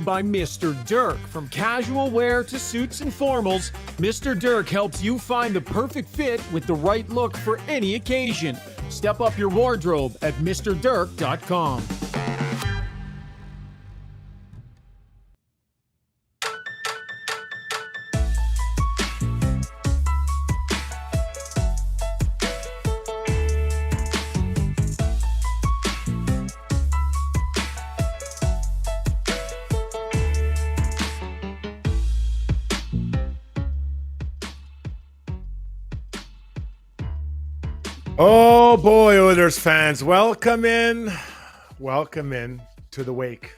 By Mr. Dirk. From casual wear to suits and formals, Mr. Dirk helps you find the perfect fit with the right look for any occasion. Step up your wardrobe at mrdirk.com. Oh boy, Oilers fans, welcome in to the wake.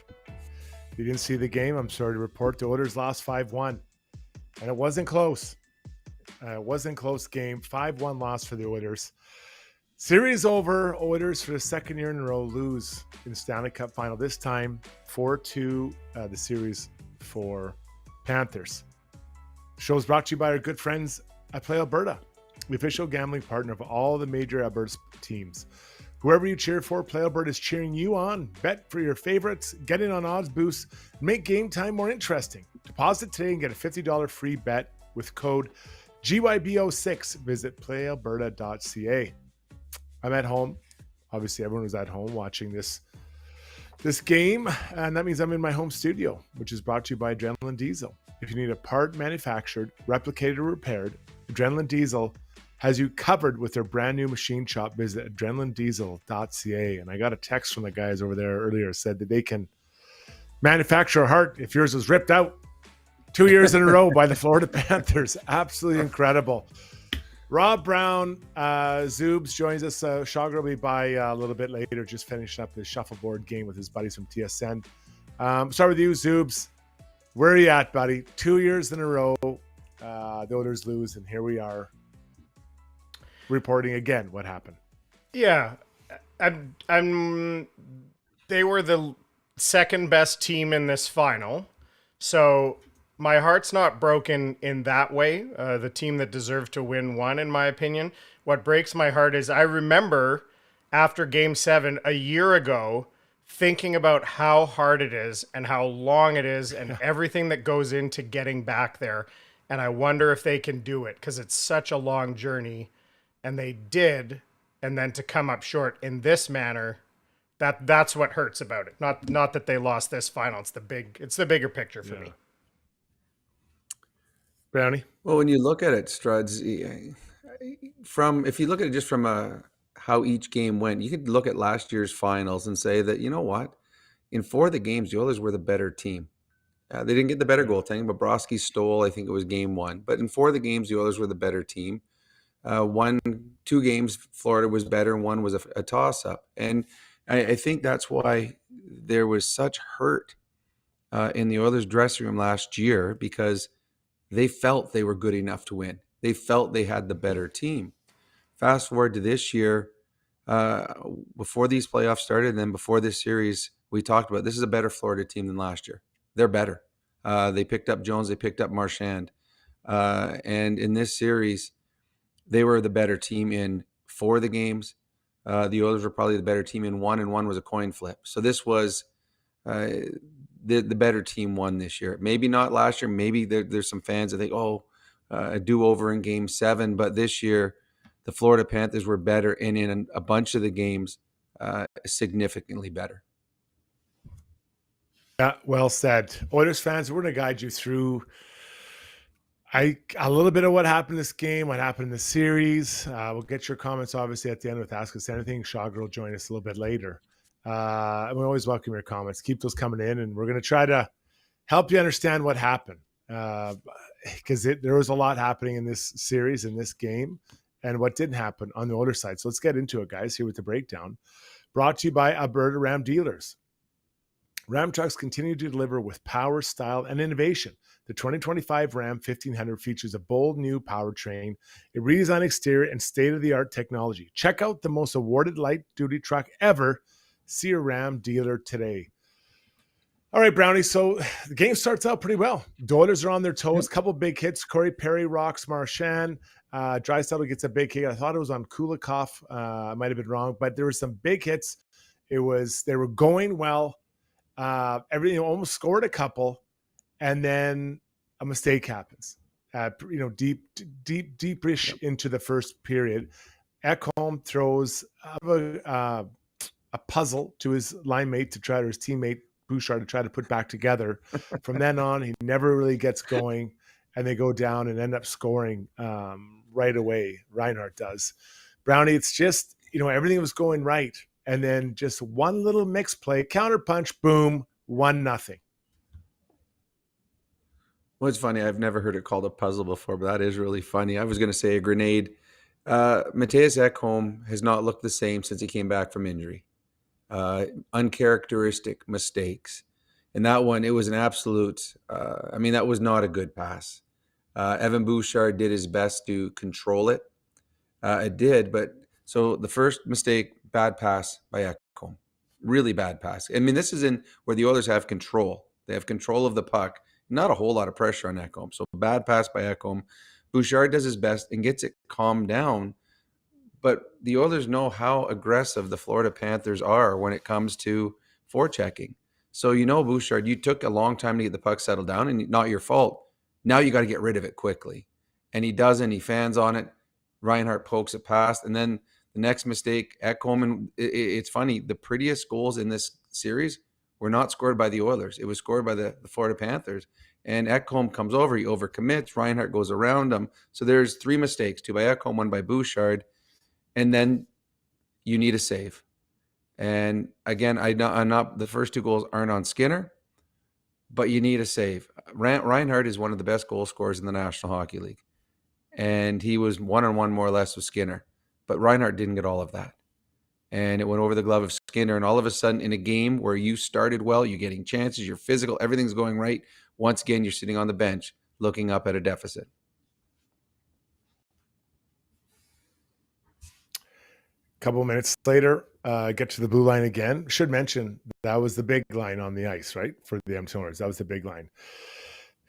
If you didn't see the game, I'm sorry to report the Oilers lost 5-1, and it wasn't close. It wasn't close game. 5-1 loss for the Oilers. Series over. Oilers for the second year in a row lose in the Stanley Cup final. This time 4-2 the series for Panthers. The show is brought to you by our good friends at Play Alberta, the official gambling partner of all the major Alberta teams. Whoever you cheer for, Play Alberta is cheering you on. Bet for your favorites, get in on odds boosts, and make game time more interesting. Deposit today and get a $50 free bet with code GYBO6. Visit playalberta.ca. I'm at home. Obviously, everyone was at home watching this game, and that means I'm in my home studio, which is brought to you by Adrenaline Diesel. If you need a part manufactured, replicated, or repaired, Adrenaline Diesel has you covered with their brand new machine shop. Visit adrenalinediesel.ca. And I got a text from the guys over there earlier, said that they can manufacture a heart if yours was ripped out 2 years in a row by the Florida Panthers. Absolutely incredible. Rob Brown, Zoobs joins us. Rishaug will be by a little bit later, just finishing up his shuffleboard game with his buddies from TSN. Start with you, Zoobs. Where are you at, buddy? 2 years in a row, the Oilers lose, and here we are reporting again what happened. Yeah, they were the second best team in this final, so my heart's not broken in that way. The team that deserved to win won, in my opinion. What breaks my heart is I remember after Game 7 a year ago thinking about how hard it is and how long it is and everything that goes into getting back there. And I wonder if they can do it because it's such a long journey. And they did. And then to come up short in this manner, that's what hurts about it. Not that they lost this final. It's the bigger picture for me. Brownie? Well, when you look at it, Struds, if you look at it just from how each game went, you could look at last year's finals and say that, you know what? In 4 of the games, the Oilers were the better team. They didn't get the better goaltending. Bobrovsky stole, I think it was game 1. But in 4 of the games, the Oilers were the better team. 2 games, Florida was better, and 1 was a toss-up. And I think that's why there was such hurt in the Oilers dressing room last year, because they felt they were good enough to win. They felt they had the better team. Fast forward to this year, before these playoffs started, and then before this series, we talked about this is a better Florida team than last year. They're better. They picked up Jones. They picked up Marchand. And in this series, they were the better team in 4 of the games. The Oilers were probably the better team in 1, and 1 was a coin flip. So this was the better team won this year. Maybe not last year. Maybe there's some fans that think, a do-over in Game 7. But this year, the Florida Panthers were better, and in a bunch of the games, significantly better. Yeah, well said. Oilers fans, we're going to guide you through a little bit of what happened in this game, what happened in the series. We'll get your comments, obviously, at the end with Ask Us Anything. Rishaug will join us a little bit later. We always welcome your comments. Keep those coming in, and we're going to try to help you understand what happened, because there was a lot happening in this series, in this game, and what didn't happen on the Oilers side. So let's get into it, guys, here with the breakdown. Brought to you by Alberta Ram Dealers. Ram trucks continue to deliver with power, style, and innovation. The 2025 Ram 1500 features a bold new powertrain, a redesigned exterior, and state-of-the-art technology. Check out the most awarded light-duty truck ever. See a Ram dealer today. All right, Brownie. So the game starts out pretty well. The Oilers are on their toes. Couple big hits. Corey Perry rocks Marchand. Draisaitl gets a big hit. I thought it was on Kulikov. I might have been wrong, but there were some big hits. They were going well. everything almost scored a couple, and then a mistake happens. Deepish into the first period. Ekholm throws a puzzle to his line mate his teammate Bouchard to try to put back together. From then on, he never really gets going, and they go down and end up scoring right away. Reinhart does. Brownie, it's just, everything was going right. And then just one little mix play, counterpunch, boom, 1-0. Well, it's funny. I've never heard it called a puzzle before, but that is really funny. I was going to say a grenade. Matthias Ekholm has not looked the same since he came back from injury. Uncharacteristic mistakes. And that one, it was an absolute, that was not a good pass. Evan Bouchard did his best to control it. It did, but so the first mistake, bad pass by Ekholm. Really bad pass. This is in where the Oilers have control. They have control of the puck. Not a whole lot of pressure on Ekholm. So bad pass by Ekholm. Bouchard does his best and gets it calmed down. But the Oilers know how aggressive the Florida Panthers are when it comes to forechecking. So Bouchard, you took a long time to get the puck settled down, and not your fault. Now you got to get rid of it quickly. And he doesn't. He fans on it. Reinhart pokes it past. And then the next mistake, Ekholm, and it's funny, the prettiest goals in this series were not scored by the Oilers. It was scored by the Florida Panthers. And Ekholm comes over. He overcommits. Reinhart goes around him. So there's 3 mistakes, 2 by Ekholm, 1 by Bouchard. And then you need a save. And again, I'm not, the first 2 goals aren't on Skinner, but you need a save. Reinhart is one of the best goal scorers in the National Hockey League. And he was 1-on-1 more or less with Skinner. But Reinhart didn't get all of that. And it went over the glove of Skinner. And all of a sudden, in a game where you started well, you're getting chances, you're physical, everything's going right. Once again, you're sitting on the bench looking up at a deficit. A couple of minutes later, get to the blue line again. Should mention that was the big line on the ice, right? For the Edmonton Oilers. That was the big line.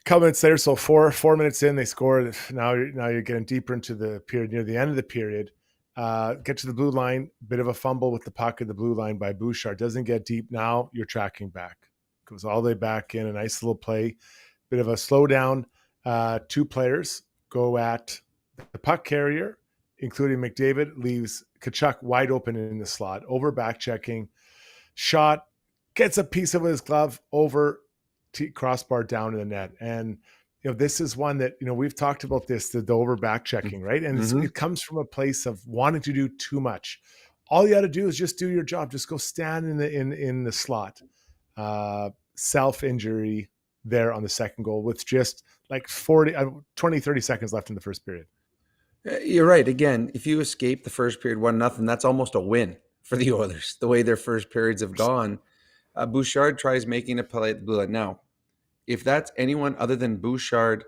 A couple minutes later, so 4 minutes in, they scored. Now you're getting deeper into the period, near the end of the period. Get to the blue line, bit of a fumble with the puck at the blue line by Bouchard. Doesn't get deep. Now you're tracking back. Goes all the way back in. A nice little play. Bit of a slowdown. 2 players go at the puck carrier, including McDavid, leaves Tkachuk wide open in the slot. Over back checking. Shot. Gets a piece of his glove over crossbar down in the net. And this is one that, we've talked about this, the over back checking, right? And it comes from a place of wanting to do too much. All you got to do is just do your job. Just go stand in the slot. Self-injury there on the second goal with just like 20, 30 seconds left in the first period. You're right. Again, if you escape the first period 1-0, that's almost a win for the Oilers, the way their first periods have gone. Bouchard tries making a play at the blue line. Now, if that's anyone other than Bouchard,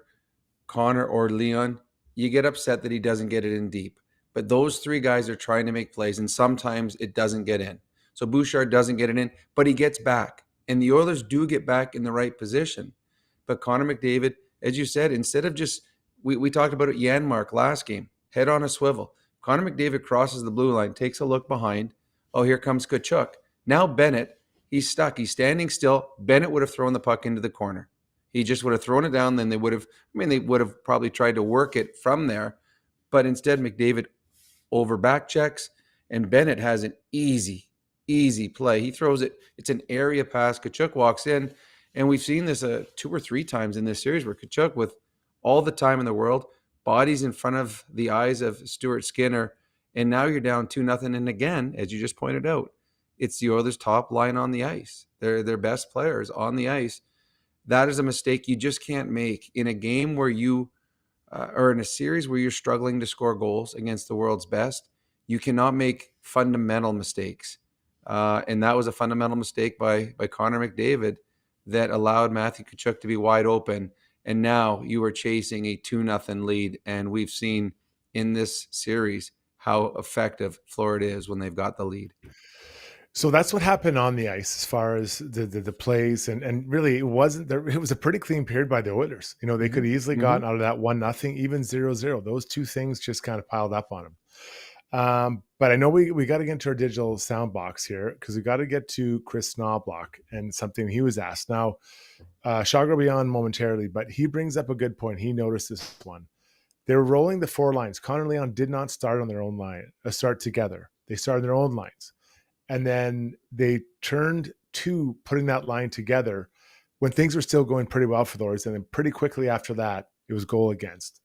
Connor, or Leon, you get upset that he doesn't get it in deep. But those 3 guys are trying to make plays, and sometimes it doesn't get in. So Bouchard doesn't get it in, but he gets back. And the Oilers do get back in the right position. But Connor McDavid, as you said, instead of just, we talked about it, Janmark last game, head on a swivel. Connor McDavid crosses the blue line, takes a look behind. Oh, here comes Tkachuk. Now Bennett, he's stuck. He's standing still. Bennett would have thrown the puck into the corner. He just would have thrown it down. Then they would have probably tried to work it from there. But instead, McDavid over back checks, and Bennett has an easy play. He throws it. It's an area pass. Tkachuk walks in, and we've seen this 2 or 3 times in this series where Tkachuk, with all the time in the world, bodies in front of the eyes of Stuart Skinner, and now you're down 2-0. And again, as you just pointed out, it's the Oilers' top line on the ice. They're their best players on the ice. That is a mistake you just can't make in a game where you or in a series where you're struggling to score goals against the world's best. You cannot make fundamental mistakes. And that was a fundamental mistake by Connor McDavid that allowed Matthew Tkachuk to be wide open. And now you are chasing a 2-0 lead. And we've seen in this series how effective Florida is when they've got the lead. So that's what happened on the ice as far as the plays. And really, it wasn't there. It was a pretty clean period by the Oilers. They could easily gotten out of that 1-0, even 0-0. Those 2 things just kind of piled up on them. But I know we got to get into our digital sound box here because we got to get to Chris Knoblauch and something he was asked. Now, Rishaug will be on momentarily, but he brings up a good point. He noticed this one. They're rolling the four lines. Connor and Leon did not start on their own line, start together. They started their own lines. And then they turned to putting that line together when things were still going pretty well for the Oilers. And then pretty quickly after that, it was goal against.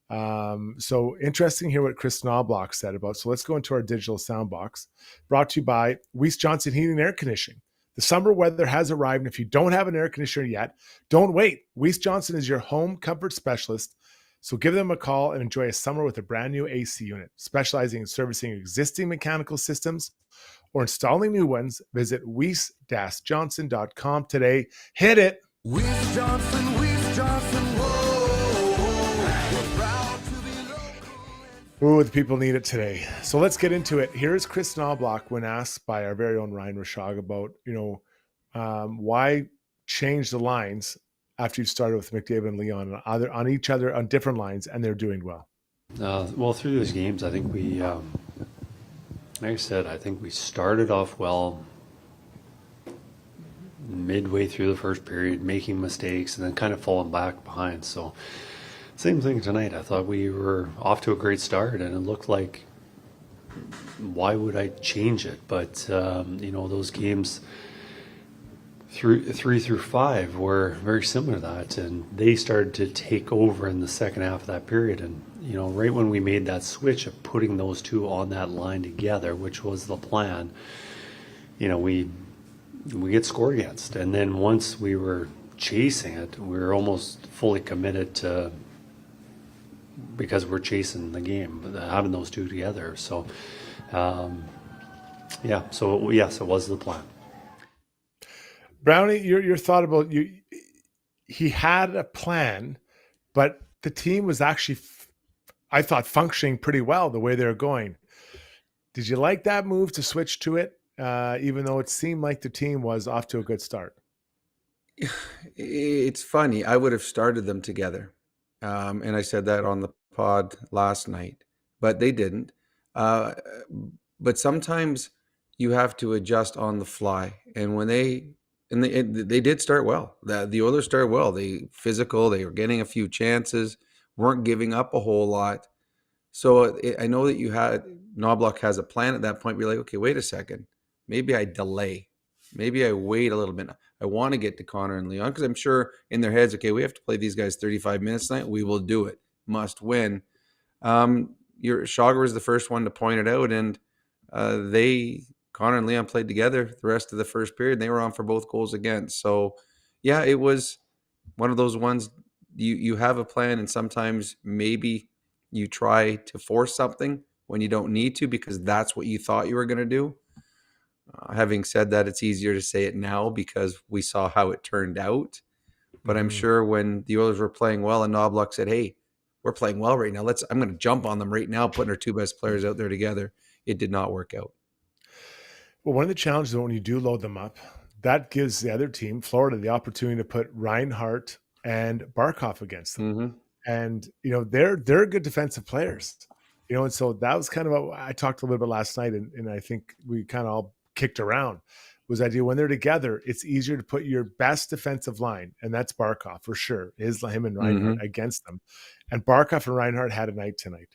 So interesting to hear what Chris Knoblauch said about. So let's go into our digital sound box. Brought to you by Weiss Johnson Heating and Air Conditioning. The summer weather has arrived, and if you don't have an air conditioner yet, don't wait. Weiss Johnson is your home comfort specialist. So give them a call and enjoy a summer with a brand new AC unit. Specializing in servicing existing mechanical systems or installing new ones, visit weiss-johnson.com today. Hit it. Weiss Johnson, Ooh, the people need it today. So let's get into it. Here's Chris Knoblauch when asked by our very own Ryan Rishaug about, why change the lines after you started with McDavid and Leon on each other on different lines, and they're doing well. Well, through those games, I think we, like I said, I think we started off well midway through the first period, making mistakes and then kind of falling back behind. So same thing tonight. I thought we were off to a great start, and it looked like, why would I change it? But, those games through 3 through 5 were very similar to that, and they started to take over in the second half of that period. And, right when we made that switch of putting those two on that line together, which was the plan, we get scored against. And then once we were chasing it, we were almost fully committed to, because we're chasing the game, having those two together. So, so yes, it was the plan. Brownie, your thought about he had a plan, but the team was actually, I thought, functioning pretty well the way they were going. Did you like that move to switch to it, even though it seemed like the team was off to a good start? It's funny. I would have started them together. And I said that on the pod last night, but they didn't. But sometimes you have to adjust on the fly. And when they did start well. The Oilers started well. They physical. They were getting a few chances, weren't giving up a whole lot. So I know that Knoblauch has a plan at that point. We're like, okay, wait a second. Maybe I delay. Maybe I wait a little bit. I want to get to Connor and Leon because I'm sure in their heads, okay, we have to play these guys 35 minutes tonight. We will do it. Must win. Rishaug was the first one to point it out, and Connor and Leon played together the rest of the first period. They were on for both goals against. So, yeah, it was one of those ones you have a plan, and sometimes maybe you try to force something when you don't need to because that's what you thought you were going to do. Having said that, it's easier to say it now because we saw how it turned out. But I'm sure when the Oilers were playing well and Knoblauch said, hey, we're playing well right now. I'm going to jump on them right now, putting our two best players out there together. It did not work out. Well, one of the challenges when you do load them up, that gives the other team, Florida, the opportunity to put Reinhart and Barkov against them. Mm-hmm. And, they're good defensive players, and so that was kind of what I talked a little bit last night. And I think we kind of all kicked around was the idea when they're together, it's easier to put your best defensive line. And that's Barkov for sure. Him and Reinhart against them. And Barkov and Reinhart had a night tonight.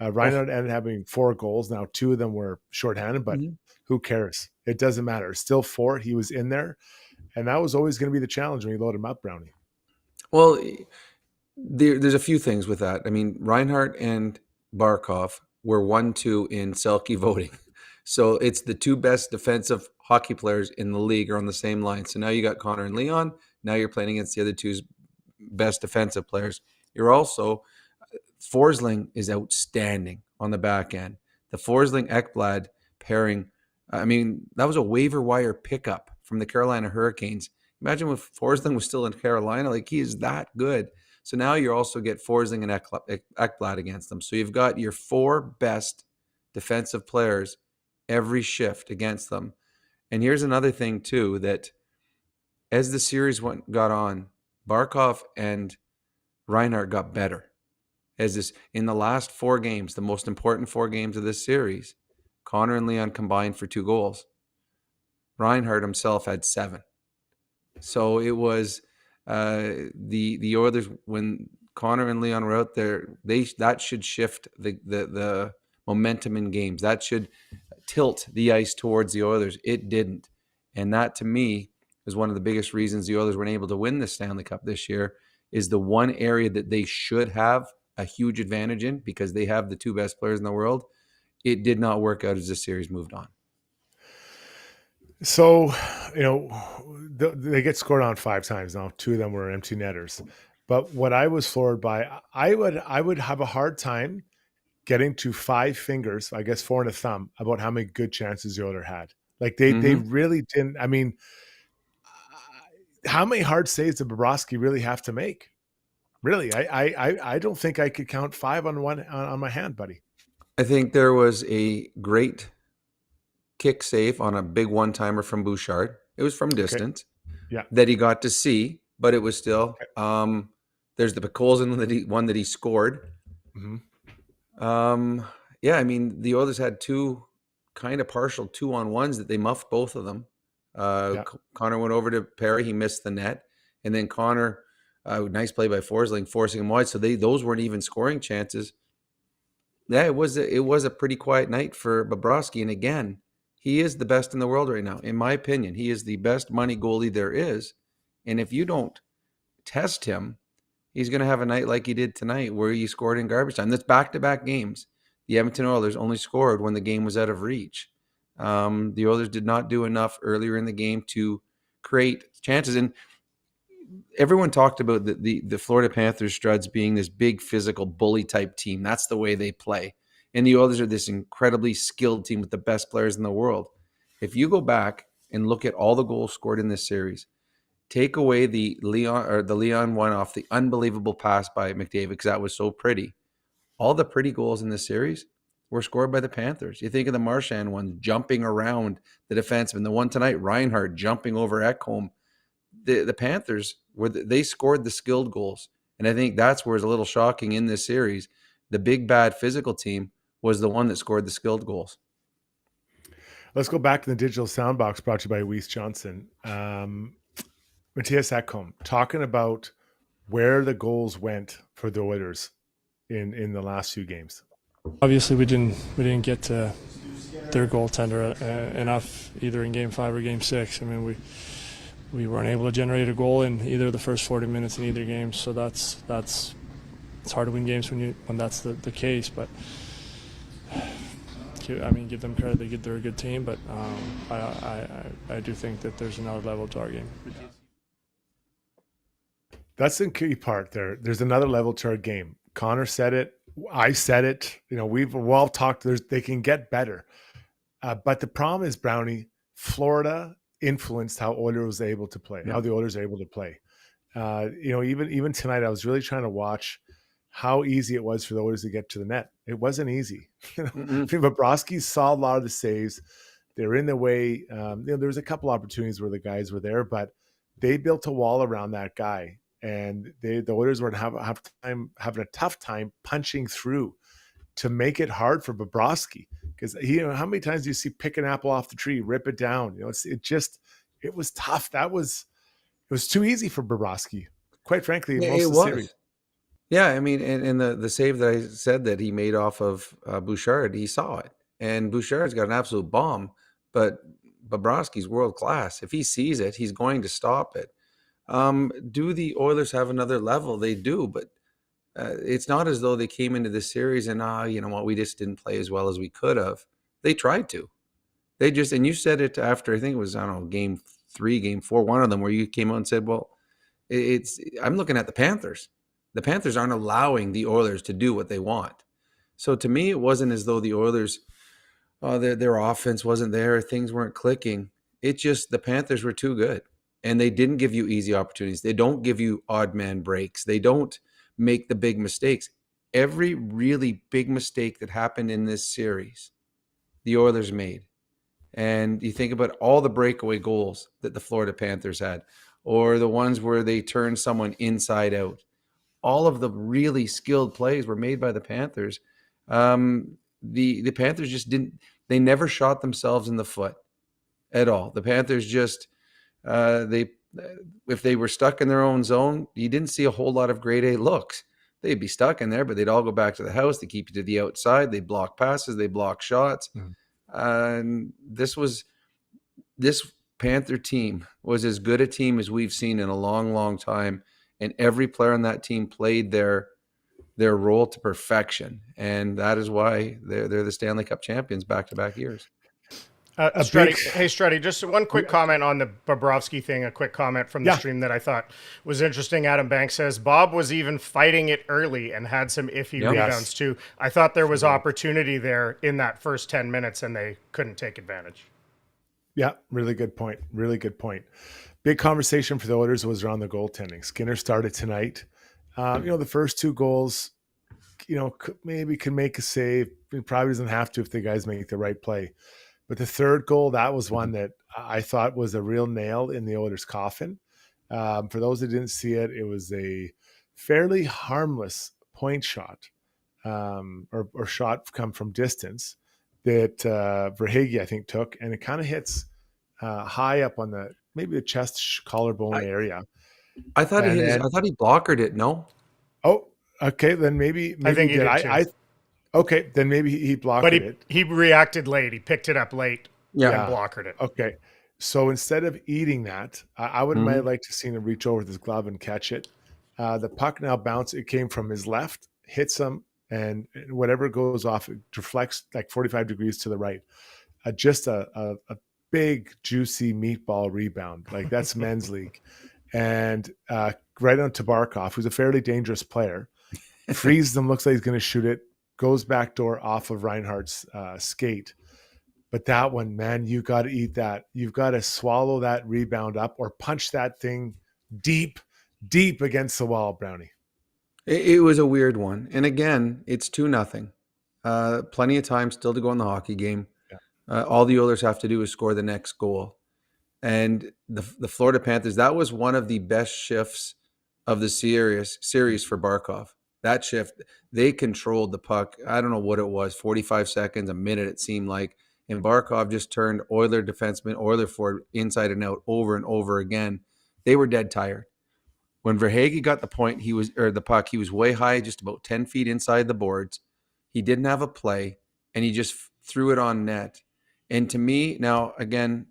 Reinhart ended up having 4 goals. Now 2 of them were shorthanded, but who cares? It doesn't matter. Still 4. He was in there. And that was always going to be the challenge when you load him up, Brownie. Well, there's a few things with that. I mean, Reinhart and Barkov were 1-2 in Selke voting. So it's the 2 best defensive hockey players in the league are on the same line. So now you got Connor and Leon. Now you're playing against the other 2's best defensive players. You're also Forsling is outstanding on the back end. The Forsling-Ekblad pairing, that was a waiver wire pickup from the Carolina Hurricanes. Imagine if Forsling was still in Carolina, he is that good. So now you also get Forsling and Ekblad against them. So you've got your 4 best defensive players every shift against them. And here's another thing too, that as the series got on, Barkov and Reinhart got better. has this in the last 4 games, the most important 4 games of this series, Connor and Leon combined for 2 goals. Reinhart himself had 7. So it was the Oilers, when Connor and Leon were out there, that should shift the momentum in games. That should tilt the ice towards the Oilers. It didn't. And that, to me, is one of the biggest reasons the Oilers weren't able to win the Stanley Cup this year, is the one area that they should have a huge advantage in, because they have the 2 best players in the world. It did not work out as the series moved on. So, they get scored on 5 times now. 2 of them were empty netters. But what I was floored by, I would have a hard time getting to 5 fingers, I guess 4 and a thumb, about how many good chances the Oilers had. Like they really didn't. I mean, how many hard saves did Bobrovsky really have to make? Really, I don't think I could count 5 on my hand, buddy. I think there was a great kick save on a big one-timer from Bouchard. It was from distance, Yeah, that he got to see, but it was still. There's the Picolzin one that he scored. Mm-hmm. Yeah, I mean, the Oilers had 2 kind of partial 2-on-1s that they muffed both of them. Connor went over to Perry, he missed the net, and then Connor, nice play by Forsling, forcing him wide. So those weren't even scoring chances. Yeah, it was a pretty quiet night for Bobrovsky, and again, he is the best in the world right now. In my opinion, he is the best money goalie there is. And if you don't test him, he's going to have a night like he did tonight, where he scored in garbage time. That's back-to-back games. The Edmonton Oilers only scored when the game was out of reach. The Oilers did not do enough earlier in the game to create chances. And everyone talked about the Florida Panthers Struds being this big physical bully type team. That's the way they play. And the Oilers are this incredibly skilled team with the best players in the world. If you go back and look at all the goals scored in this series, take away the Leon one off the unbelievable pass by McDavid, because that was so pretty. All the pretty goals in this series were scored by the Panthers. You think of the Marchand one, jumping around the defenseman. The one tonight, Reinhart jumping over Ekholm. The Panthers, they scored the skilled goals. And I think that's where it's a little shocking in this series. The big, bad physical team was the one that scored the skilled goals. Let's go back to the digital soundbox brought to you by Weiss Johnson. Matthias Ekholm talking about where the goals went for the Oilers in the last 2 games. Obviously, we didn't get to their goaltender enough, either in Game 5 or Game 6. I mean, we weren't able to generate a goal in either the first 40 minutes in either game. So it's hard to win games when that's the case. But I mean, give them credit; they're a good team. But I do think that there's another level to our game. That's the key part there. There's another level to our game. Connor said it. I said it. We've all talked. They can get better. But the problem is, Brownie, Florida influenced how Oilers was able to play, how the Oilers are able to play. Even tonight, I was really trying to watch how easy it was for the Oilers to get to the net. It wasn't easy. I think Bobrovsky saw a lot of the saves. They were in the way. There was a couple opportunities where the guys were there, but they built a wall around that guy. And the Oilers were having a tough time punching through to make it hard for Bobrovsky, because how many times do you see pick an apple off the tree, rip it down? It was tough. It was too easy for Bobrovsky, quite frankly. Most of the series. Yeah, I mean, and the save that I said that he made off of Bouchard, he saw it, and Bouchard's got an absolute bomb, but Bobrovsky's world class. If he sees it, he's going to stop it. Do the Oilers have another level? They do, but it's not as though they came into this series and, you know what, we just didn't play as well as we could have. They tried to. And you said it after, I think it was, Game 3, Game 4, one of them, where you came out and said, well, I'm looking at the Panthers. The Panthers aren't allowing the Oilers to do what they want. So to me, it wasn't as though the Oilers, their offense wasn't there, things weren't clicking. It's just the Panthers were too good. And they didn't give you easy opportunities. They don't give you odd man breaks. They don't make the big mistakes. Every really big mistake that happened in this series, the Oilers made. And you think about all the breakaway goals that the Florida Panthers had, or the ones where they turned someone inside out. all of the really skilled plays were made by the Panthers. The Panthers just didn't. They never shot themselves in the foot at all. The Panthers just if they were stuck in their own zone, you didn't see a whole lot of grade A looks. They'd be stuck in there, but they'd all go back to the house. They keep you to the outside. They block passes. They block shots. And this Panther team was as good a team as we've seen in a long, long time. And every player on that team played their role to perfection. And that is why they're the Stanley Cup champions back-to-back years. Struddy, just one quick comment on the Bobrovsky thing, a quick comment from the stream that I thought was interesting. Adam Banks says, Bob was even fighting it early and had some iffy rebounds too. I thought there was opportunity there in that first 10 minutes and they couldn't take advantage. Yeah, really good point. Really good point. Big conversation for the Oilers was around the goaltending. Skinner started tonight. The first 2 goals, maybe can make a save. He probably doesn't have to if the guys make the right play. But the third goal, that was one that I thought was a real nail in the Oilers' coffin. For those that didn't see it, it was a fairly harmless point shot or shot come from distance that Verhaeghe, I think, took. And it kind of hits high up on maybe the chest collarbone area. I thought he blockered it, no? Oh, okay. Then maybe I think he did. Okay, then maybe he blocked it. But he reacted late. He picked it up late and blocked it. Okay. So instead of eating that, I would might like to see him reach over with his glove and catch it. The puck now bounced. It came from his left, hits him, and whatever goes off, it deflects like 45 degrees to the right. Just a big, juicy meatball rebound. Like that's men's league. And right on Tabarkov, who's a fairly dangerous player, frees them, looks like he's going to shoot it, goes back door off of Reinhardt's skate. But that one, man, you got to eat that. You've got to swallow that rebound up or punch that thing deep against the wall, Brownie. It was a weird one. And again, it's 2-0. Plenty of time still to go in the hockey game. Yeah. All the Oilers have to do is score the next goal. And the Florida Panthers, that was one of the best shifts of the series for Barkov. That shift, they controlled the puck. I don't know what it was, 45 seconds, a minute it seemed like. And Barkov just turned Oiler defenseman, Oiler forward inside and out over and over again. They were dead tired. When Verhaeghe got the puck, he was way high, just about 10 feet inside the boards. He didn't have a play, and he just threw it on net. And to me, now, again,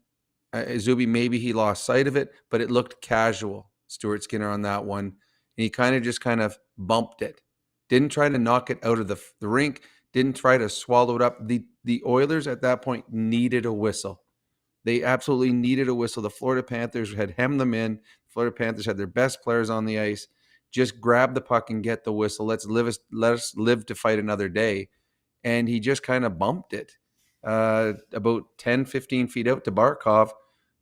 Zuby, maybe he lost sight of it, but it looked casual, Stuart Skinner on that one. And he kind of bumped it. Didn't try to knock it out of the rink. Didn't try to swallow it up. The Oilers at that point needed a whistle. They absolutely needed a whistle. The Florida Panthers had hemmed them in. Florida Panthers had their best players on the ice. Just grab the puck and get the whistle. Let us live to fight another day. And he just kind of bumped it about 10, 15 feet out to Barkov.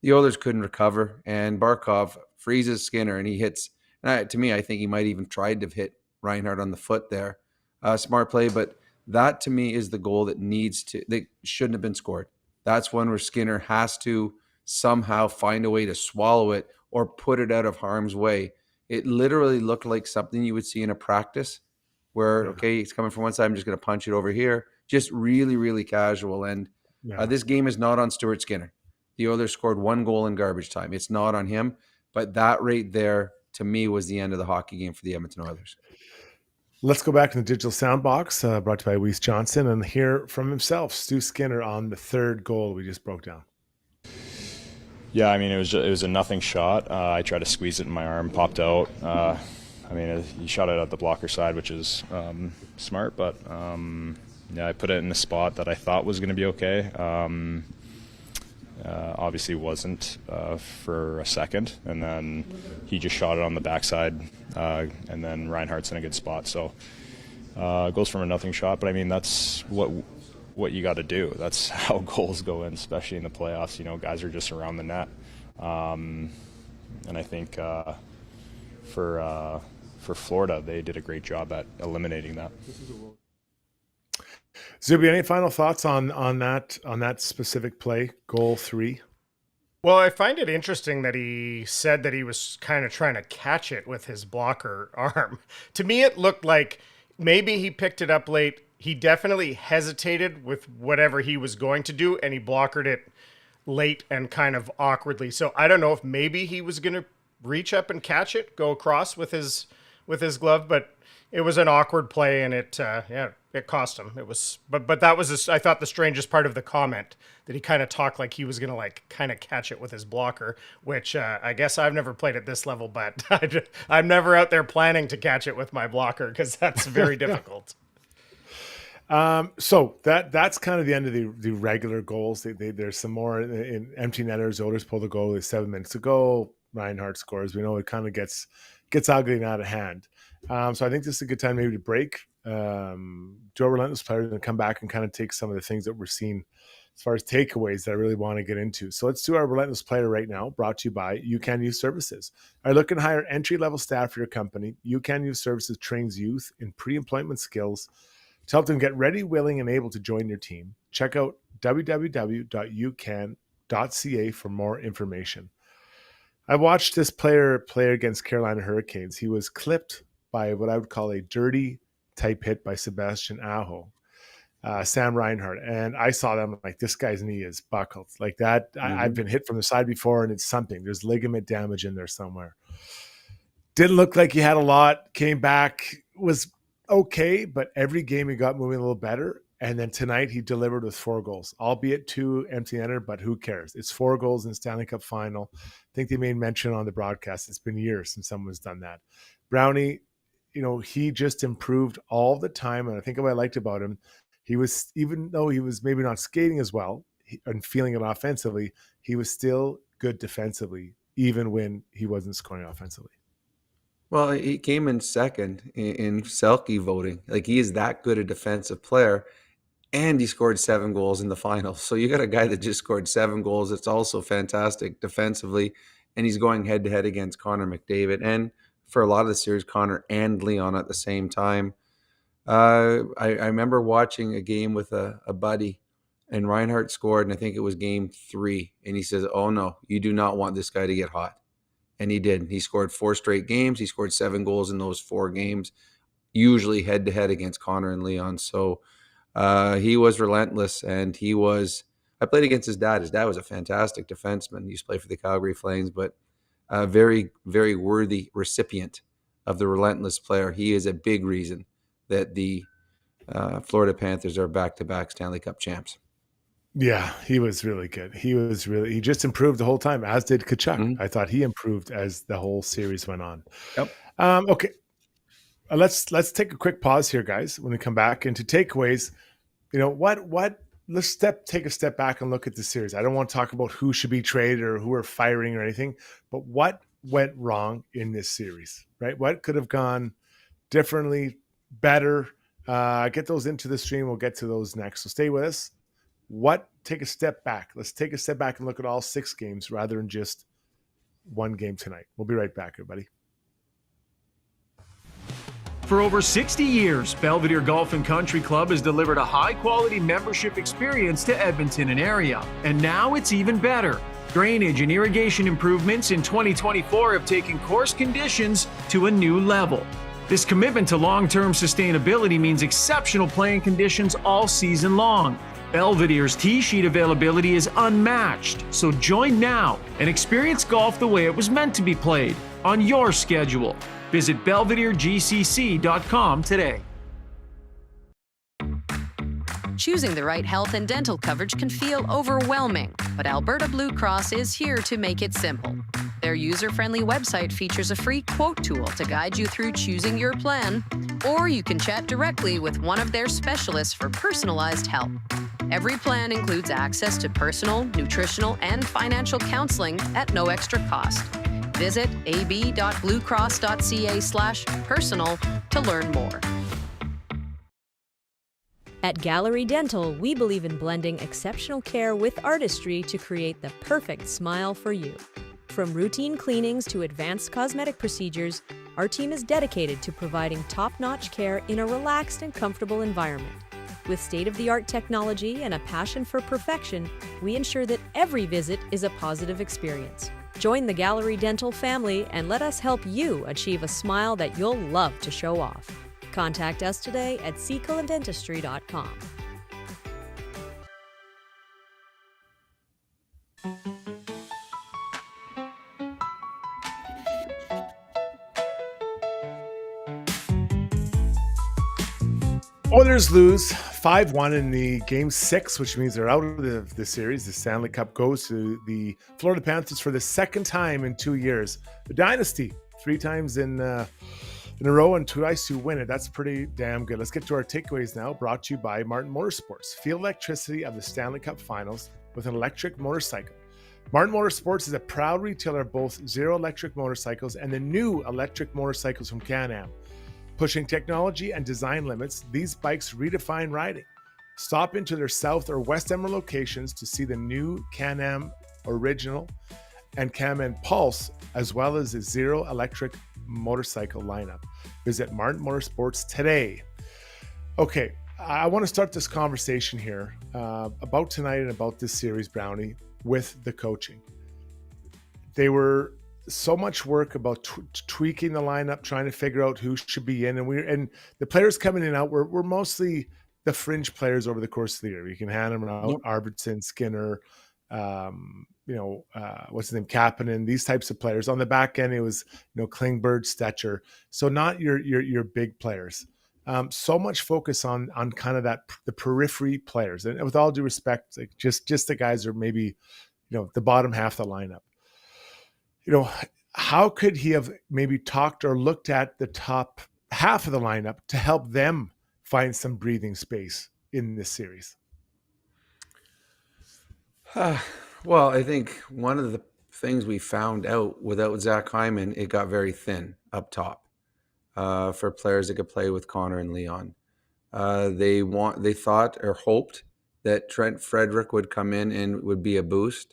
The Oilers couldn't recover, and Barkov freezes Skinner, and he hits. To me, I think he might even tried to hit Reinhardt on the foot there. Smart play, but that to me is the goal that shouldn't have been scored. That's one where Skinner has to somehow find a way to swallow it or put it out of harm's way. It literally looked like something you would see in a practice where, okay, he's coming from one side, I'm just going to punch it over here. Just really, really casual. And this game is not on Stuart Skinner. The Oilers scored 1 goal in garbage time. It's not on him. But that right there, to me, was the end of the hockey game for the Edmonton Oilers. Let's go back to the digital sound box, brought to you by Weiss Johnson, and hear from himself, Stu Skinner, on the third goal we just broke down. Yeah, I mean, it was a nothing shot. I tried to squeeze it in my arm, popped out. He shot it at the blocker side, which is smart, but I put it in a spot that I thought was going to be okay. Obviously wasn't for a second, and then he just shot it on the backside, and then Reinhardt's in a good spot. So goes from a nothing shot, but I mean, that's what you got to do. That's how goals go in, especially in the playoffs. Guys are just around the net, and I think for Florida, they did a great job at eliminating that. Zuby, any final thoughts on that specific play, goal 3? Well, I find it interesting that he said that he was kind of trying to catch it with his blocker arm. To me, it looked like maybe he picked it up late. He definitely hesitated with whatever he was going to do, and he blockered it late and kind of awkwardly. So I don't know if maybe he was going to reach up and catch it, go across with his glove, but it was an awkward play, and it cost him. It was, but that was I thought the strangest part of the comment, that he kind of talked like he was gonna like kind of catch it with his blocker, which I guess I've never played at this level, but I'm never out there planning to catch it with my blocker because that's very difficult. So that's kind of the end of the regular goals. There's some more in empty netters. Oilers pull the goal with 7 minutes to go. Reinhart scores. We know it kind of gets ugly and out of hand. So I think this is a good time maybe to break. Joe Relentless Player is going to come back and kind of take some of the things that we're seeing as far as takeaways that I really want to get into. So let's do our Relentless Player right now, brought to you by You Can Youth Services. Are you looking to hire entry-level staff for your company? You Can Youth Services trains youth in pre-employment skills to help them get ready, willing, and able to join your team. Check out www.ucan.ca for more information. I watched this player play against Carolina Hurricanes. He was clipped by what I would call a dirty type hit by Sebastian Aho, Sam Reinhart. And I saw them like, this guy's knee is buckled like that. Mm-hmm. I've been hit from the side before, and it's something. There's ligament damage in there somewhere. Didn't look like he had a lot. Came back, was okay, but every game he got moving a little better. And then tonight he delivered with 4 goals, albeit 2 empty netter, but who cares? It's 4 goals in the Stanley Cup final. I think they made mention on the broadcast. It's been years since someone's done that. Brownie, he just improved all the time. And I think what I liked about him, he was, even though he was maybe not skating as well and feeling it offensively, he was still good defensively, even when he wasn't scoring offensively. Well, he came in second in Selke voting. Like, he is that good a defensive player, and he scored 7 goals in the final. So you got a guy that just scored 7 goals. It's also fantastic defensively, and he's going head-to-head against Connor McDavid. And for a lot of the series, Connor and Leon at the same time. I remember watching a game with a buddy, and Reinhart scored, and I think it was game 3. And he says, "Oh, no, you do not want this guy to get hot." And he did. He scored 4 straight games. He scored 7 goals in those 4 games, usually head-to-head against Connor and Leon. So he was relentless, and I played against his dad. His dad was a fantastic defenseman. He used to play for the Calgary Flames, but a very, very worthy recipient of the Relentless Player. He is a big reason that the Florida Panthers are back-to-back Stanley Cup champs. Yeah, he was really good. He just improved the whole time, as did Tkachuk. Mm-hmm. I thought he improved as the whole series went on. Yep. Okay. Let's take a quick pause here, guys. When we come back into takeaways, let's take a step back and look at the series. I don't want to talk about who should be traded or who are firing or anything, but what went wrong in this series, right? What could have gone differently, better? Get those into the stream. We'll get to those next. So stay with us. Take a step back. Let's take a step back and look at all 6 games rather than just one game tonight. We'll be right back, everybody. For over 60 years, Belvedere Golf and Country Club has delivered a high-quality membership experience to Edmonton and area. And now it's even better. Drainage and irrigation improvements in 2024 have taken course conditions to a new level. This commitment to long-term sustainability means exceptional playing conditions all season long. Belvedere's tee sheet availability is unmatched, so join now and experience golf the way it was meant to be played, on your schedule. Visit belvederegcc.com today. Choosing the right health and dental coverage can feel overwhelming, but Alberta Blue Cross is here to make it simple. Their user-friendly website features a free quote tool to guide you through choosing your plan, or you can chat directly with one of their specialists for personalized help. Every plan includes access to personal, nutritional, and financial counseling at no extra cost. Visit ab.bluecross.ca/personal to learn more. At Gallery Dental, we believe in blending exceptional care with artistry to create the perfect smile for you. From routine cleanings to advanced cosmetic procedures, our team is dedicated to providing top-notch care in a relaxed and comfortable environment. With state-of-the-art technology and a passion for perfection, we ensure that every visit is a positive experience. Join the Gallery Dental family and let us help you achieve a smile that you'll love to show off. Contact us today at secolandentistry.com. Oilers lose 5-1 in the game 6, which means they're out of the series. The Stanley Cup goes to the Florida Panthers for the second time in 2 years. The dynasty, 3 times in a row and twice to win it. That's pretty damn good. Let's get to our takeaways now, brought to you by Martin Motorsports. Feel electricity of the Stanley Cup Finals with an electric motorcycle. Martin Motorsports is a proud retailer of both Zero electric motorcycles and the new electric motorcycles from Can-Am. Pushing technology and design limits, these bikes redefine riding. Stop into their South or West Emmer locations to see the new Can-Am Original and Can-Am Pulse, as well as the Zero electric motorcycle lineup. Visit Martin Motorsports today. Okay, I want to start this conversation here about tonight and about this series, Brownie, with the coaching. They were so much work about tweaking the lineup, trying to figure out who should be in, and the players coming in and out were mostly the fringe players over the course of the year. You can hand them out, yep. Arvidsson, Skinner, what's his name, Kapanen, these types of players. On the back end, it was Klingberg, Stetcher, so not your big players. So much focus on kind of the periphery players, and with all due respect, like just the guys who are maybe the bottom half of the lineup. How could he have maybe talked or looked at the top half of the lineup to help them find some breathing space in this series? Well, I think one of the things we found out without Zach Hyman, it got very thin up top for players that could play with Connor and Leon. They thought or hoped that Trent Frederick would come in and would be a boost.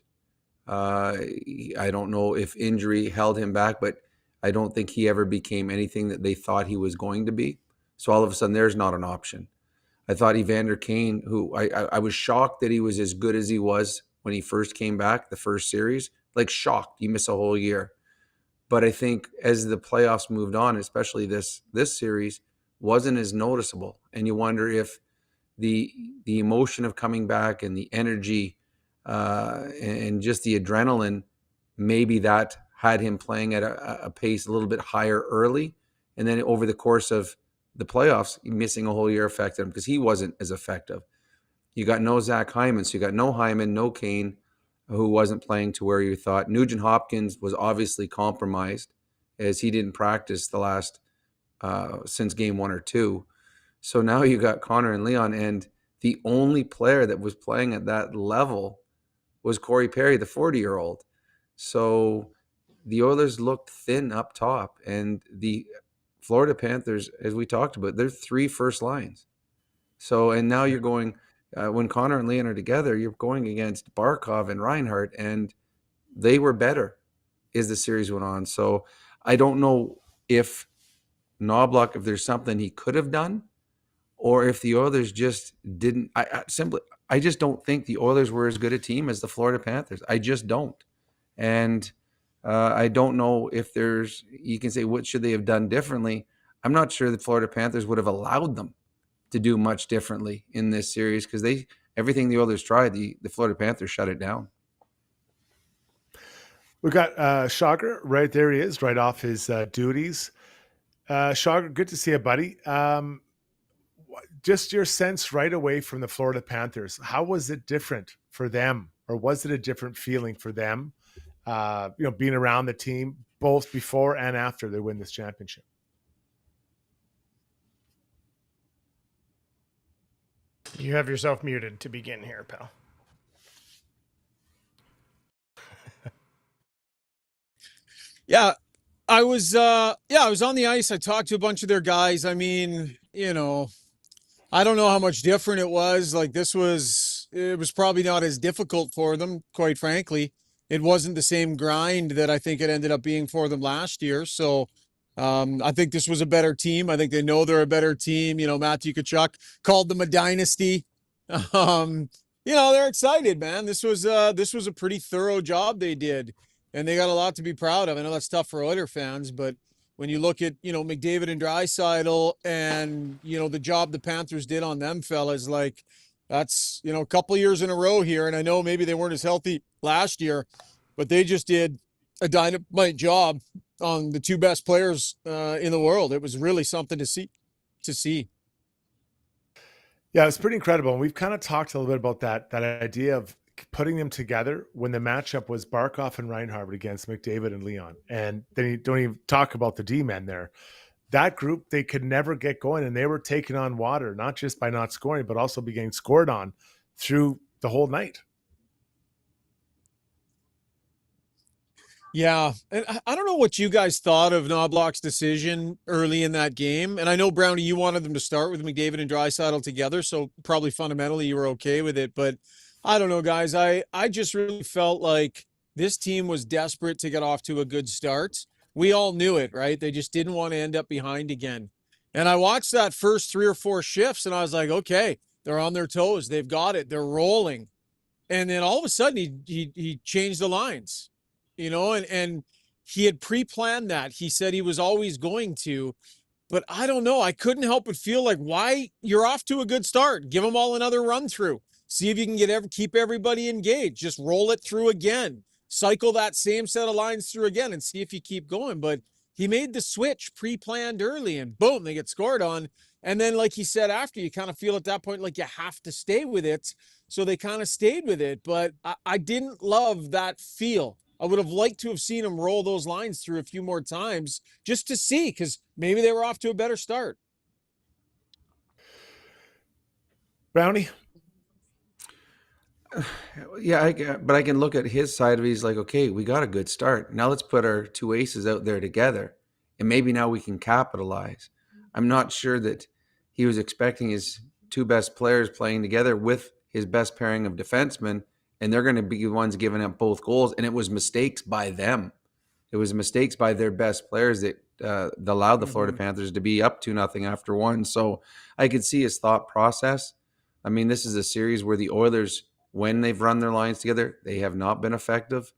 I don't know if injury held him back, but I don't think he ever became anything that they thought he was going to be. So all of a sudden, there's not an option. I thought Evander Kane, who I was shocked that he was as good as he was when he first came back, the first series, like shocked. You miss a whole year. But I think as the playoffs moved on, especially this series, wasn't as noticeable. And you wonder if the emotion of coming back and the energy and just the adrenaline, maybe that had him playing at a pace a little bit higher early. And then over the course of the playoffs, missing a whole year affected him because he wasn't as effective. You got no Zach Hyman, so you got no Hyman, no Kane, who wasn't playing to where you thought. Nugent Hopkins was obviously compromised as he didn't practice the last since game 1 or 2. So now you got Connor and Leon, and the only player that was playing at that level was Corey Perry, the 40-year-old. So the Oilers looked thin up top, and the Florida Panthers, as we talked about, they're 3 first lines. So, and now you're going, when Connor and Leon are together, you're going against Barkov and Reinhart, and they were better as the series went on. So I don't know if Knoblauch, if there's something he could have done, or if the Oilers just didn't. I just don't think the Oilers were as good a team as the Florida Panthers. I just don't. And I don't know if you can say, what should they have done differently? I'm not sure the Florida Panthers would have allowed them to do much differently in this series because everything the Oilers tried, the Florida Panthers shut it down. We got Rishaug right there. He is right off his duties. Rishaug, good to see you, buddy. Just your sense right away from the Florida Panthers. How was it different for them, or was it a different feeling for them? Being around the team both before and after they win this championship. You have yourself muted to begin here, pal. Yeah, I was on the ice. I talked to a bunch of their guys. I mean, I don't know how much different it was. Like it was probably not as difficult for them, quite frankly. It wasn't the same grind that I think it ended up being for them last year. So I think this was a better team. I think they know they're a better team. You know, Matthew Tkachuk called them a dynasty. They're excited, man. This was a pretty thorough job they did, and they got a lot to be proud of. I know that's tough for Oilers fans, but when you look at, McDavid and Draisaitl and, the job the Panthers did on them fellas, like that's, a couple years in a row here. And I know maybe they weren't as healthy last year, but they just did a dynamite job on the two best players in the world. It was really something to see. Yeah, it's pretty incredible. And we've kind of talked a little bit about that idea of putting them together when the matchup was Barkov and Reinhart against McDavid and Leon. And then you don't even talk about the D-men there. That group, they could never get going, and they were taking on water, not just by not scoring, but also being scored on through the whole night. Yeah, and I don't know what you guys thought of Knoblauch's decision early in that game. And I know, Brownie, you wanted them to start with McDavid and Draisaitl together, so probably fundamentally you were okay with it. But I don't know, guys. I just really felt like this team was desperate to get off to a good start. We all knew it, right? They just didn't want to end up behind again. And I watched that first 3 or 4 shifts, and I was like, okay, they're on their toes. They've got it. They're rolling. And then all of a sudden, he changed the lines. And he had pre-planned that. He said he was always going to, but I don't know. I couldn't help but feel like, why? You're off to a good start. Give them all another run through. See if you can keep everybody engaged. Just roll it through again. Cycle that same set of lines through again and see if you keep going. But he made the switch pre-planned early, and boom, they get scored on. And then, like he said, after, you kind of feel at that point like you have to stay with it. So they kind of stayed with it. But I didn't love that feel. I would have liked to have seen him roll those lines through a few more times just to see, because maybe they were off to a better start. Brownie? Yeah, but I can look at his side of it. He's like, okay, we got a good start. Now let's put our two aces out there together, and maybe now we can capitalize. I'm not sure that he was expecting his two best players playing together with his best pairing of defensemen, and they're going to be the ones giving up both goals. And it was mistakes by them. It was mistakes by their best players that allowed the Florida Panthers to be up 2-0 after one. So I could see his thought process. I mean, this is a series where the Oilers, when they've run their lines together, they have not been effective.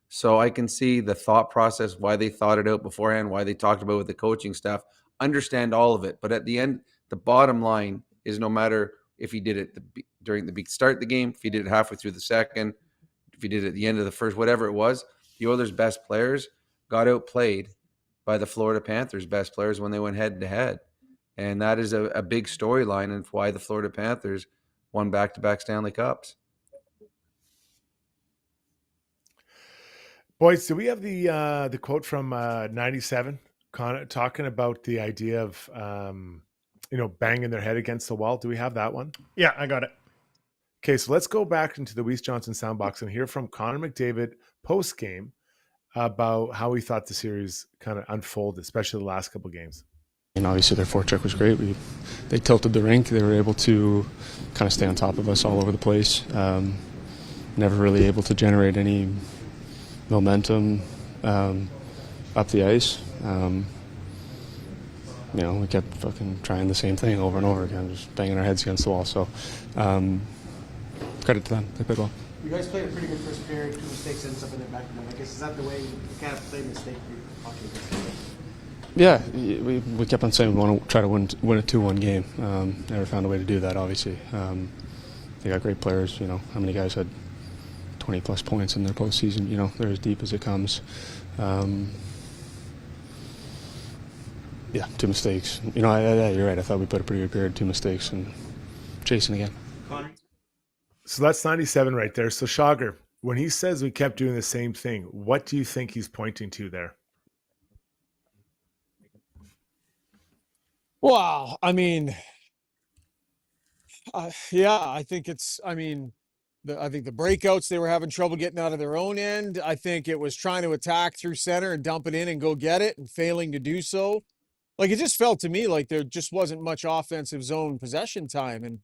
So I can see the thought process, why they thought it out beforehand, why they talked about it with the coaching staff, understand all of it. But at the end, the bottom line is, no matter if he did it during the start of the game, if he did it halfway through the second, if he did it at the end of the first, whatever it was, the Oilers' best players got outplayed by the Florida Panthers' best players when they went head-to-head. And that is a big storyline and why the Florida Panthers won back-to-back Stanley Cups. Boys, do we have the quote from 97 talking about the idea of banging their head against the wall? Do we have that one? Yeah, I got it. Okay, so let's go back into the Weiss Johnson soundbox and hear from Connor McDavid post-game about how he thought the series kind of unfolded, especially the last couple of games. And obviously their forecheck was great. They tilted the rink. They were able to kind of stay on top of us all over the place. Never really able to generate any momentum up the ice. We kept fucking trying the same thing over and over again, just banging our heads against the wall. So credit to them. They played well. You guys played a pretty good first period, 2 mistakes and stuff in there back to them. I guess, is that the way you kind of play mistake-free hockey against them? Yeah, we kept on saying we want to try to win a 2-1 game. Never found a way to do that, obviously. They got great players. How many guys had 20-plus points in their postseason? They're as deep as it comes. Yeah, 2 mistakes. You're right. I thought we put a pretty good period, 2 mistakes, and chasing again. So that's 97 right there. So Schauger, when he says we kept doing the same thing, what do you think he's pointing to there? Wow. I mean, I think it's, I think the breakouts, they were having trouble getting out of their own end. I think it was trying to attack through center and dump it in and go get it and failing to do so. Like, it just felt to me like there just wasn't much offensive zone possession time. And,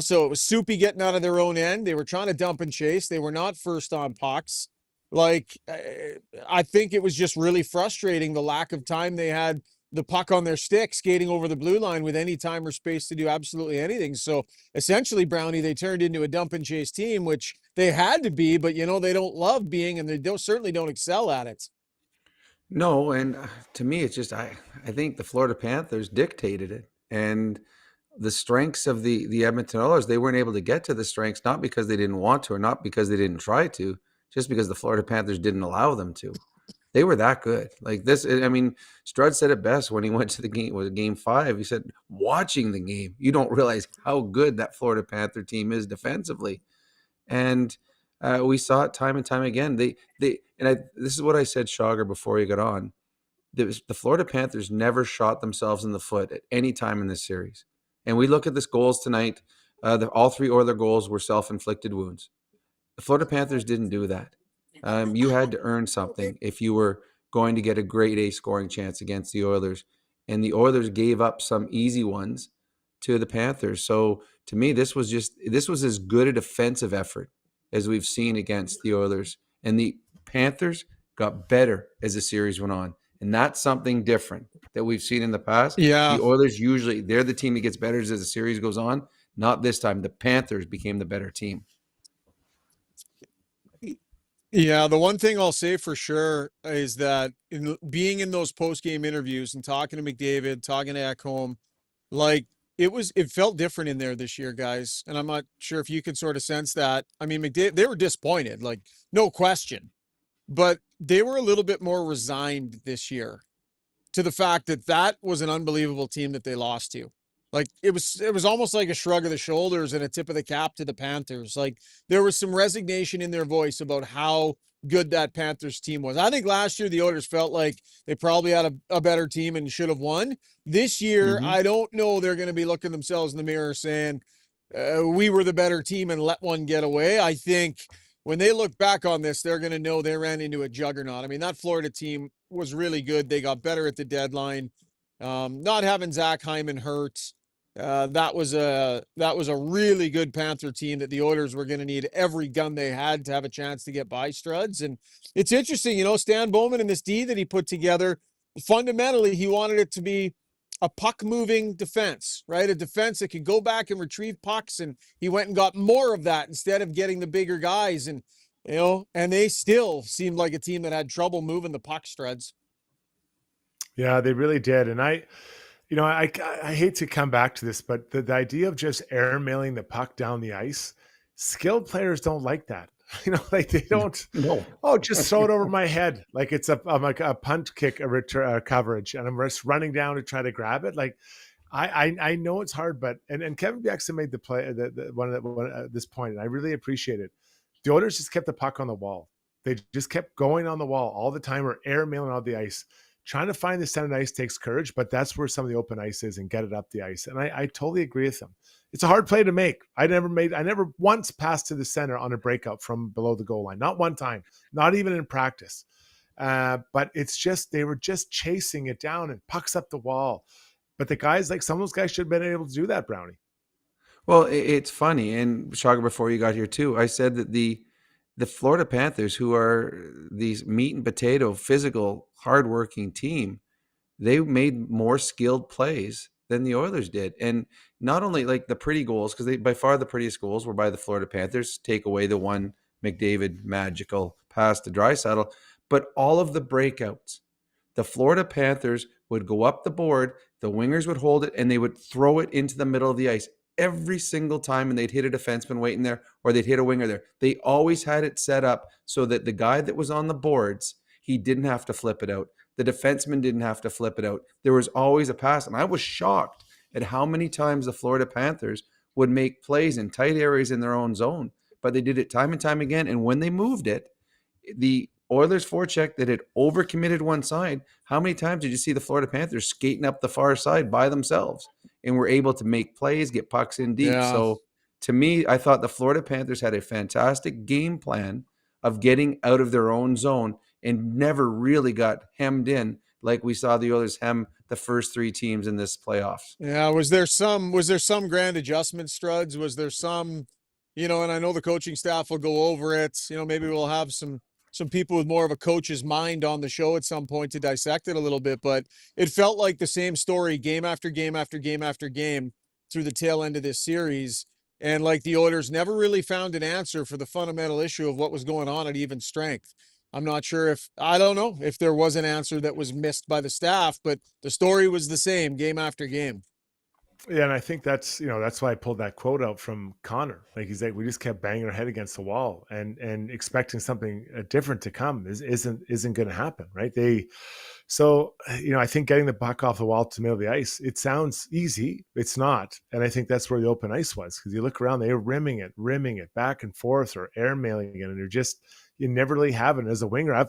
so it was soupy getting out of their own end. They were trying to dump and chase. They were not first on pucks. Like, I think it was just really frustrating, the lack of time they had the puck on their stick skating over the blue line with any time or space to do absolutely anything. So essentially, Brownie, they turned into a dump and chase team, which they had to be, but they don't love being, and they certainly don't excel at it. No, and to me, it's just I think the Florida Panthers dictated it, and the strengths of the Edmonton Oilers, they weren't able to get to the strengths, not because they didn't want to or not because they didn't try to, just because the Florida Panthers didn't allow them to. They were that good. Like this, I mean, Strud said it best when he went to the game, was game 5. He said, watching the game, you don't realize how good that Florida Panther team is defensively. And we saw it time and time again. This is what I said, Schauger, before you got on. The Florida Panthers never shot themselves in the foot at any time in this series. And we look at this goals tonight. All 3 Oiler goals were self-inflicted wounds. The Florida Panthers didn't do that. You had to earn something if you were going to get a grade A scoring chance against the Oilers. And the Oilers gave up some easy ones to the Panthers. So to me, this was as good a defensive effort as we've seen against the Oilers. And the Panthers got better as the series went on. And that's something different that we've seen in the past. Yeah. The Oilers usually, they're the team that gets better as the series goes on. Not this time. The Panthers became the better team. Yeah, the one thing I'll say for sure is that being in those post-game interviews and talking to McDavid, talking to Ekholm, like it felt different in there this year, guys. And I'm not sure if you could sort of sense that. I mean, McDavid, they were disappointed, like no question, but they were a little bit more resigned this year to the fact that was an unbelievable team that they lost to. Like it was almost like a shrug of the shoulders and a tip of the cap to the Panthers. Like there was some resignation in their voice about how good that Panthers team was. I think last year the Oilers felt like they probably had a better team and should have won. This year, I don't know they're going to be looking themselves in the mirror saying, we were the better team and let one get away. I think when they look back on this, they're going to know they ran into a juggernaut. I mean, that Florida team was really good. They got better at the deadline. Not having Zach Hyman hurt. That was a really good Panther team that the Oilers were going to need every gun they had to have a chance to get by Struds. And it's interesting, Stan Bowman and this D that he put together, fundamentally, he wanted it to be a puck-moving defense, right? A defense that could go back and retrieve pucks, and he went and got more of that instead of getting the bigger guys. And, and they still seemed like a team that had trouble moving the puck, Struds. Yeah, they really did. And I hate to come back to this, but the idea of just airmailing the puck down the ice, skilled players don't like that. Like they don't. No. Oh, just throw it over my head, like it's a punt kick, coverage, and I'm just running down to try to grab it. Like I know it's hard, but and Kevin Bieksa made the play at this point, and I really appreciate it. The Oilers just kept the puck on the wall. They just kept going on the wall all the time, or airmailing out the ice. Trying to find the center ice takes courage, but that's where some of the open ice is, and get it up the ice. And I totally agree with them. It's a hard play to make. I never once passed to the center on a breakout from below the goal line. Not one time, not even in practice. But it's just, they were just chasing it down and pucks up the wall. But the guys, like some of those guys should have been able to do that, Brownie. Well, it's funny. And Shaga, before you got here too, I said that the Florida Panthers, who are these meat and potato, physical, hardworking team, they made more skilled plays than the Oilers did. And not only like the pretty goals, because they by far the prettiest goals were by the Florida Panthers, take away the one McDavid magical pass to Draisaitl, but all of the breakouts. The Florida Panthers would go up the board, the wingers would hold it, and they would throw it into the middle of the ice every single time, and they'd hit a defenseman waiting there, or they'd hit a winger there. They always had it set up so that the guy that was on the boards, he didn't have to flip it out. The defenseman didn't have to flip it out. There was always a pass, and I was shocked at how many times the Florida Panthers would make plays in tight areas in their own zone, but they did it time and time again, and when they moved it, the Oilers forecheck that had overcommitted one side, how many times did you see the Florida Panthers skating up the far side by themselves and were able to make plays, get pucks in deep? Yeah. So to me, I thought the Florida Panthers had a fantastic game plan of getting out of their own zone and never really got hemmed in like we saw the Oilers hem the first 3 teams in this playoffs. Yeah. Was there some grand adjustment, Struds? Was there some, and I know the coaching staff will go over it, maybe we'll have some some people with more of a coach's mind on the show at some point to dissect it a little bit, but it felt like the same story game after game after game after game through the tail end of this series. And like the Oilers never really found an answer for the fundamental issue of what was going on at even strength. I'm not sure I don't know if there was an answer that was missed by the staff, but the story was the same game after game. Yeah, and I think that's why I pulled that quote out from Connor. Like he's like, we just kept banging our head against the wall and expecting something different to come isn't going to happen, right? I think getting the puck off the wall to the middle of the ice, it sounds easy. It's not, and I think that's where the open ice was, because you look around, they're rimming it back and forth or airmailing it, and you never really have it as a winger.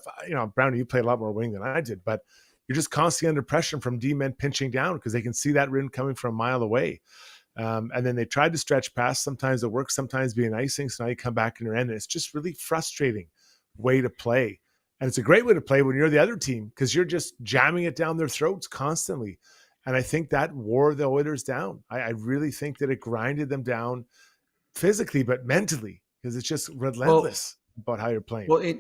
Brownie, you played a lot more wing than I did, but you're just constantly under pressure from D-men pinching down because they can see that rim coming from a mile away. And then they tried to stretch past. Sometimes it works, sometimes being icing. So now you come back in your end, and it's just really frustrating way to play. And it's a great way to play when you're the other team because you're just jamming it down their throats constantly. And I think that wore the Oilers down. I really think that it grinded them down physically, but mentally, because it's just relentless about how you're playing. Well,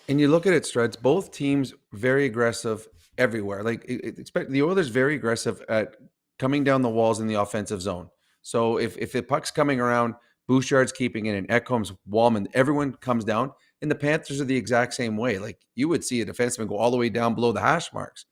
and you look at it, Struds, both teams very aggressive everywhere. Like expect the Oilers very aggressive at coming down the walls in the offensive zone. So if the puck's coming around, Bouchard's keeping it in, Ekholm's, Wallman, everyone comes down. And the Panthers are the exact same way. Like you would see a defenseman go all the way down below the hash marks.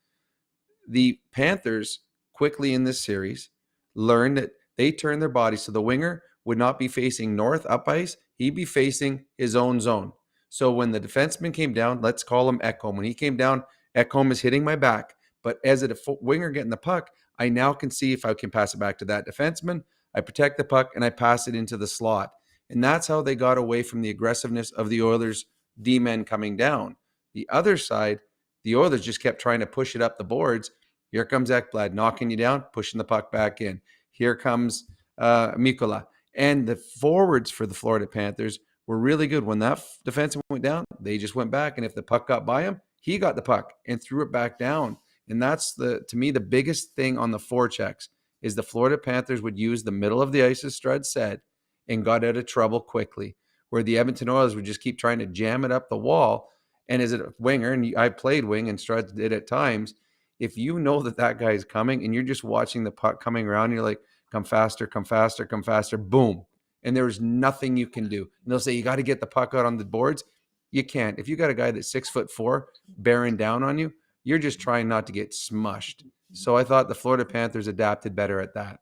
The Panthers quickly in this series learned that they turned their bodies so the winger would not be facing north up ice. He'd be facing his own zone. So when the defenseman came down, let's call him Ekholm. When he came down, Ekholm is hitting my back. But as a winger getting the puck, I now can see if I can pass it back to that defenseman. I protect the puck and I pass it into the slot. And that's how they got away from the aggressiveness of the Oilers' D-men coming down. The other side, the Oilers just kept trying to push it up the boards. Here comes Ekblad knocking you down, pushing the puck back in. Here comes Mikola. And the forwards for the Florida Panthers were really good. When that defenseman went down, they just went back. And if the puck got by him, he got the puck and threw it back down. And that's, to me, the biggest thing on the forechecks is the Florida Panthers would use the middle of the ice, as Strud said, and got out of trouble quickly, where the Edmonton Oilers would just keep trying to jam it up the wall. And as a winger, and I played wing and Strud did at times, if you know that guy is coming and you're just watching the puck coming around, you're like, come faster, come faster, come faster, boom. And there's nothing you can do. And they'll say, you got to get the puck out on the boards. You can't. If you got a guy that's 6'4" bearing down on you, you're just trying not to get smushed. So I thought the Florida Panthers adapted better at that.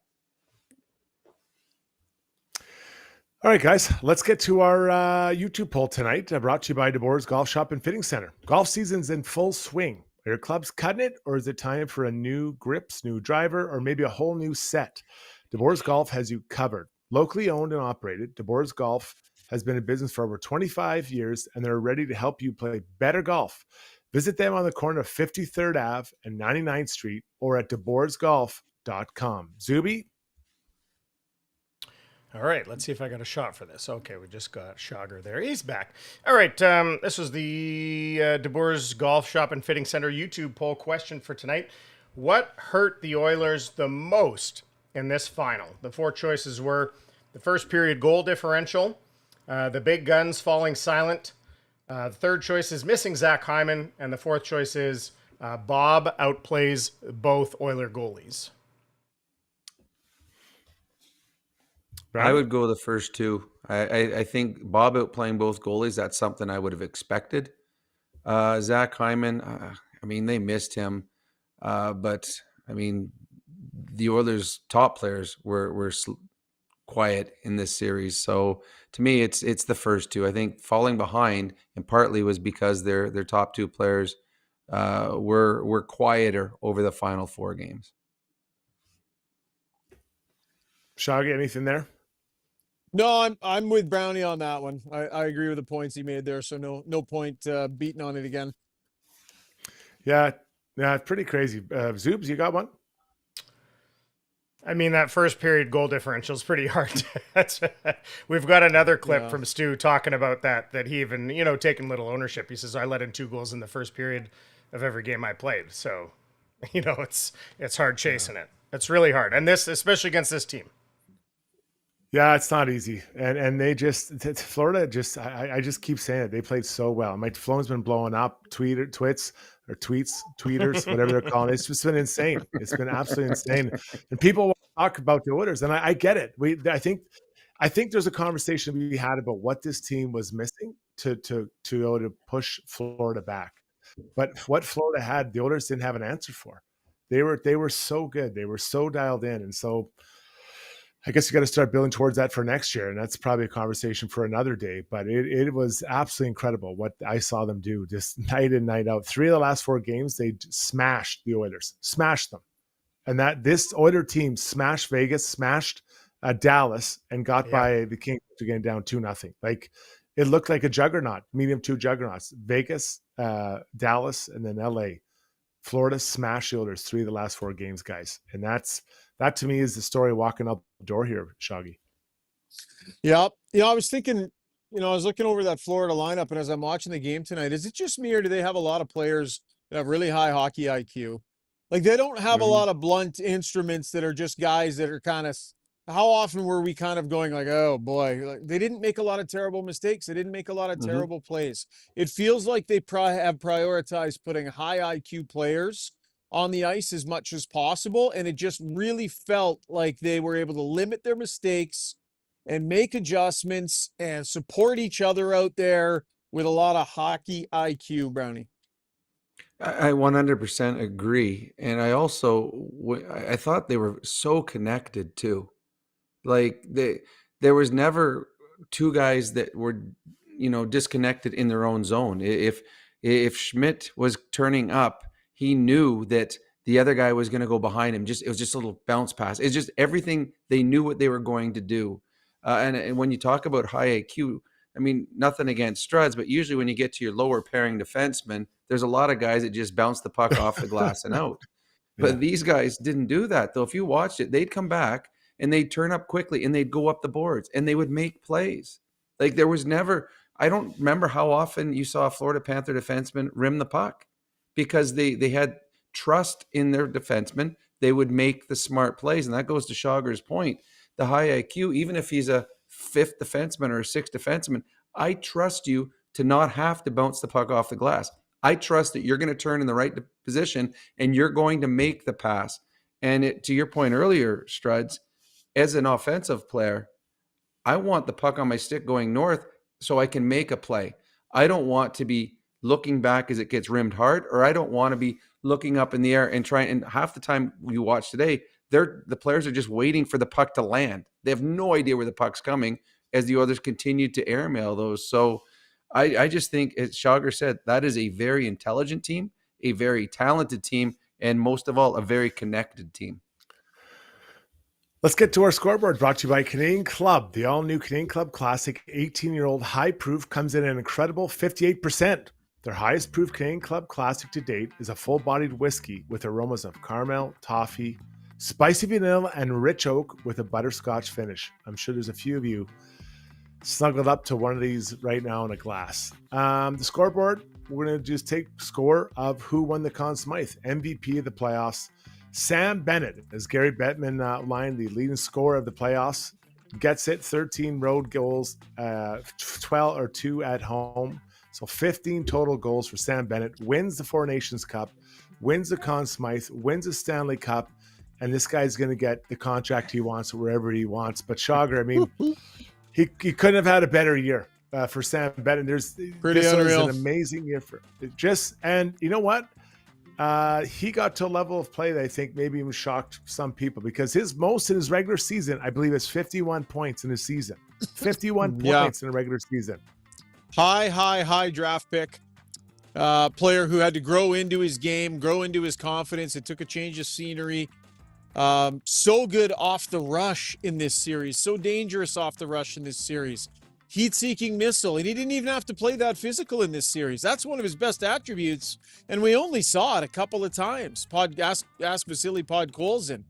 All right, guys, let's get to our YouTube poll tonight, brought to you by DeBoer's Golf Shop and Fitting Center. Golf season's in full swing. Are your clubs cutting it, or is it time for a new grips, new driver, or maybe a whole new set? DeBoer's Golf has you covered. Locally owned and operated, DeBoer's Golf has been in business for over 25 years, and they're ready to help you play better golf. Visit them on the corner of 53rd Ave and 99th Street or at deboersgolf.com. Zuby? All right, let's see if I got a shot for this. Okay, we just got Schauger there. He's back. All right, this was the DeBoer's Golf Shop and Fitting Center YouTube poll question for tonight. What hurt the Oilers the most in this final? The four choices were the first period goal differential, the big guns falling silent, the third choice is missing Zach Hyman, and the fourth choice is Bob outplays both Oiler goalies. Right. I would go the first two. I think Bob outplaying both goalies, that's something I would have expected. Zach Hyman, they missed him. But, the Oilers' top players were quiet in this series. So, to me, it's the first two. I think falling behind, and partly was because their top two players were quieter over the final four games. Shaggy, anything there? No, I'm with Brownie on that one. I agree with the points he made there, so no point beating on it again. Yeah, it's pretty crazy. Zoobs, you got one? That first period goal differential is pretty hard. We've got another clip from Stu talking about that he even, taking little ownership. He says, I let in 2 goals in the first period of every game I played. So, it's hard chasing it. It's really hard. And this, especially against this team. Yeah, it's not easy, and they just Florida just I just keep saying it. They played so well. My phone's been blowing up. Tweeters, whatever they're calling it. It's just been insane. It's been absolutely insane. And people want to talk about the Oilers, and I get it. I think there's a conversation to be had about what this team was missing to be able to push Florida back. But what Florida had, the Oilers didn't have an answer for. They were so good. They were so dialed in, and so. I guess you got to start building towards that for next year. And that's probably a conversation for another day. But it was absolutely incredible what I saw them do just night in, night out. 3 of the last 4 games, they smashed the Oilers, smashed them. And that this Oiler team smashed Vegas, smashed Dallas, and got by the Kings again down 2-0. Like it looked like a juggernaut, medium 2 juggernauts. Vegas, Dallas, and then LA. Florida smashed the Oilers 3 of the last 4 games, guys. And that to me is the story walking out the door here, Shoggy. Yeah. I was thinking, I was looking over that Florida lineup, and as I'm watching the game tonight, is it just me or do they have a lot of players that have really high hockey IQ? Like they don't have a lot of blunt instruments that are just guys that are kind of, how often were we kind of going like, oh boy, like, they didn't make a lot of terrible mistakes. They didn't make a lot of terrible plays. It feels like they have prioritized putting high IQ players on the ice as much as possible. And it just really felt like they were able to limit their mistakes and make adjustments and support each other out there with a lot of hockey IQ, Brownie. I 100% agree. And I also, I thought they were so connected too. Like there was never 2 guys that were, disconnected in their own zone. If Schmidt was turning up, he knew that the other guy was going to go behind him. It was just a little bounce pass. It's just everything. They knew what they were going to do. And when you talk about high IQ, I mean, nothing against Struds, but usually when you get to your lower pairing defensemen, there's a lot of guys that just bounce the puck off the glass and out. But these guys didn't do that, though. If you watched it, they'd come back and they'd turn up quickly and they'd go up the boards and they would make plays. Like there was never, I don't remember how often you saw a Florida Panther defenseman rim the puck. Because they had trust in their defensemen, they would make the smart plays. And that goes to Schauger's point. The high IQ, even if he's a 5th defenseman or a 6th defenseman, I trust you to not have to bounce the puck off the glass. I trust that you're going to turn in the right position and you're going to make the pass. And to your point earlier, Struds, as an offensive player, I want the puck on my stick going north so I can make a play. I don't want to be looking back as it gets rimmed hard, or I don't want to be looking up in the air and trying. And half the time we watch today, the players are just waiting for the puck to land. They have no idea where the puck's coming as the others continue to airmail those. So I just think, as Schauger said, that is a very intelligent team, a very talented team, and most of all, a very connected team. Let's get to our scoreboard, brought to you by Canadian Club. The all-new Canadian Club Classic 18-year-old high proof comes in an incredible 58%. Their highest proof Canadian Club Classic to date is a full-bodied whiskey with aromas of caramel, toffee, spicy vanilla, and rich oak with a butterscotch finish. I'm sure there's a few of you snuggled up to one of these right now in a glass. The scoreboard, we're going to just take score of who won the Conn Smythe, MVP of the playoffs. Sam Bennett, as Gary Bettman lined the leading scorer of the playoffs, gets it, 13 road goals, 12 or 2 at home. So 15 total goals for Sam Bennett, wins the Four Nations Cup, wins the Conn Smythe, wins the Stanley Cup, and this guy's going to get the contract he wants wherever he wants. But Schauger, I mean, he couldn't have had a better year for Sam Bennett. This was an amazing year for just, and you know what? He got to a level of play that I think maybe even shocked some people, because his most in his regular season, I believe, is 51 points in his season. 51 points in a regular season. High draft pick. Player who had to grow into his game, grow into his confidence. It took a change of scenery. So good off the rush in this series. So dangerous off the rush in this series. Heat-seeking missile, and he didn't even have to play that physical in this series. That's one of his best attributes, and we only saw it a couple of times. Ask Vasily Podkolzin.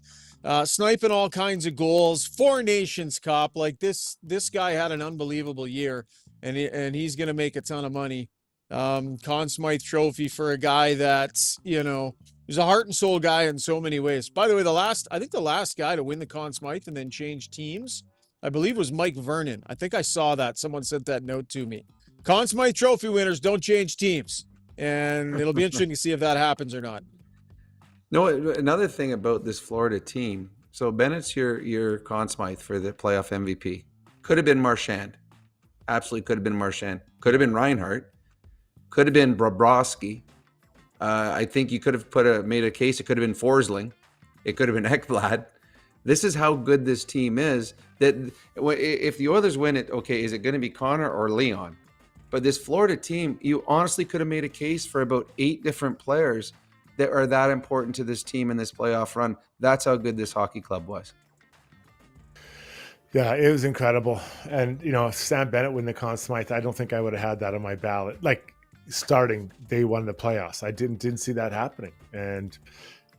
Sniping all kinds of goals. Four Nations Cup. Like this guy had an unbelievable year, and he's going to make a ton of money. Conn Smythe trophy for a guy that's, he's a heart and soul guy in so many ways. By the way, I think the last guy to win the Conn Smythe and then change teams I believe it was Mike Vernon. I think I saw that. Someone sent that note to me. Conn Smythe Trophy winners don't change teams. And it'll be interesting to see if that happens or not. No, another thing about this Florida team. So Bennett's your Conn Smythe for the playoff MVP. Could have been Marchand. Absolutely could have been Marchand. Could have been Reinhart. Could have been Bobrovsky. I think you could have made a case. It could have been Forsling. It could have been Ekblad. This is how good this team is. That if the Oilers win it, okay, is it going to be Connor or Leon? But this Florida team, you honestly could have made a case for about 8 different players that are that important to this team in this playoff run. That's how good this hockey club was. Yeah, it was incredible. And, Sam Bennett win the Conn Smythe, I don't think I would have had that on my ballot. Like, starting day one of the playoffs. I didn't see that happening. And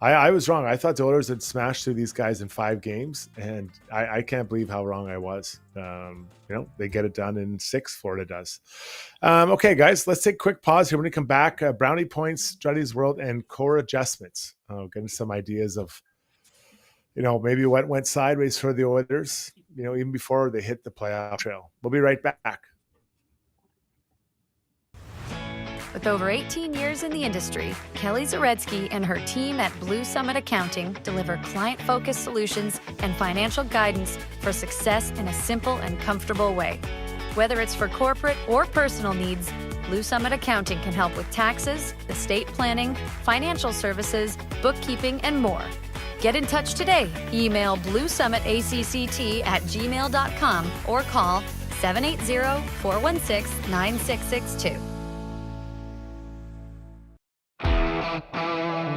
I was wrong. I thought the Oilers had smashed through these guys in 5 games, and I can't believe how wrong I was. They get it done in 6, Florida does. Okay, guys, let's take a quick pause here. When we come back, brownie points, Struddy's World, and core adjustments. Getting some ideas of, maybe what went sideways for the Oilers, even before they hit the playoff trail. We'll be right back. With over 18 years in the industry, Kelly Zaretsky and her team at Blue Summit Accounting deliver client-focused solutions and financial guidance for success in a simple and comfortable way. Whether it's for corporate or personal needs, Blue Summit Accounting can help with taxes, estate planning, financial services, bookkeeping, and more. Get in touch today. Email bluesummitacct@gmail.com or call 780-416-9662.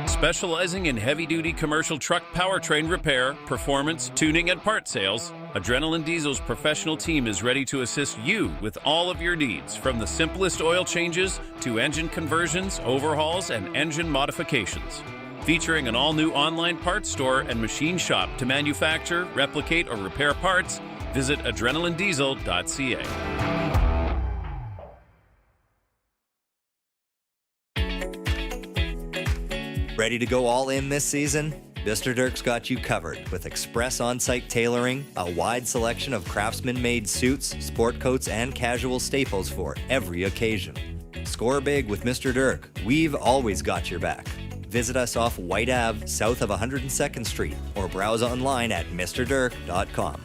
Specializing in heavy-duty commercial truck powertrain repair, performance, tuning, and part sales, Adrenaline Diesel's professional team is ready to assist you with all of your needs, from the simplest oil changes to engine conversions, overhauls, and engine modifications. Featuring an all-new online parts store and machine shop to manufacture, replicate, or repair parts, visit adrenalinediesel.ca. Ready to go all in this season? Mr. Dirk's got you covered with express on-site tailoring, a wide selection of craftsman-made suits, sport coats, and casual staples for every occasion. Score big with Mr. Dirk. We've always got your back. Visit us off White Ave, south of 102nd Street, or browse online at mrdirk.com.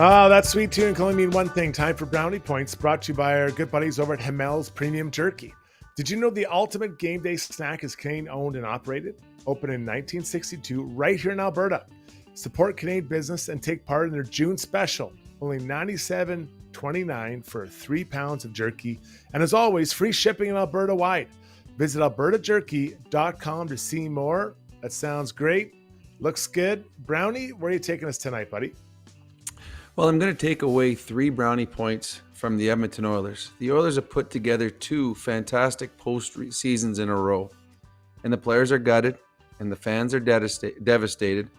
Oh, that sweet tune can only mean one thing. Time for brownie points, brought to you by our good buddies over at Hammel's Premium Jerky. Did you know the ultimate game day snack is Canadian owned and operated? Opened in 1962 right here in Alberta. Support Canadian business and take part in their June special. Only $97.29 for 3 pounds of jerky. And as always, free shipping in Alberta wide. Visit albertajerky.com to see more. That sounds great. Looks good. Brownie, where are you taking us tonight, buddy? Well, I'm going to take away 3 brownie points from the Edmonton Oilers. The Oilers have put together 2 fantastic post-seasons in a row. And the players are gutted, and the fans are devastated.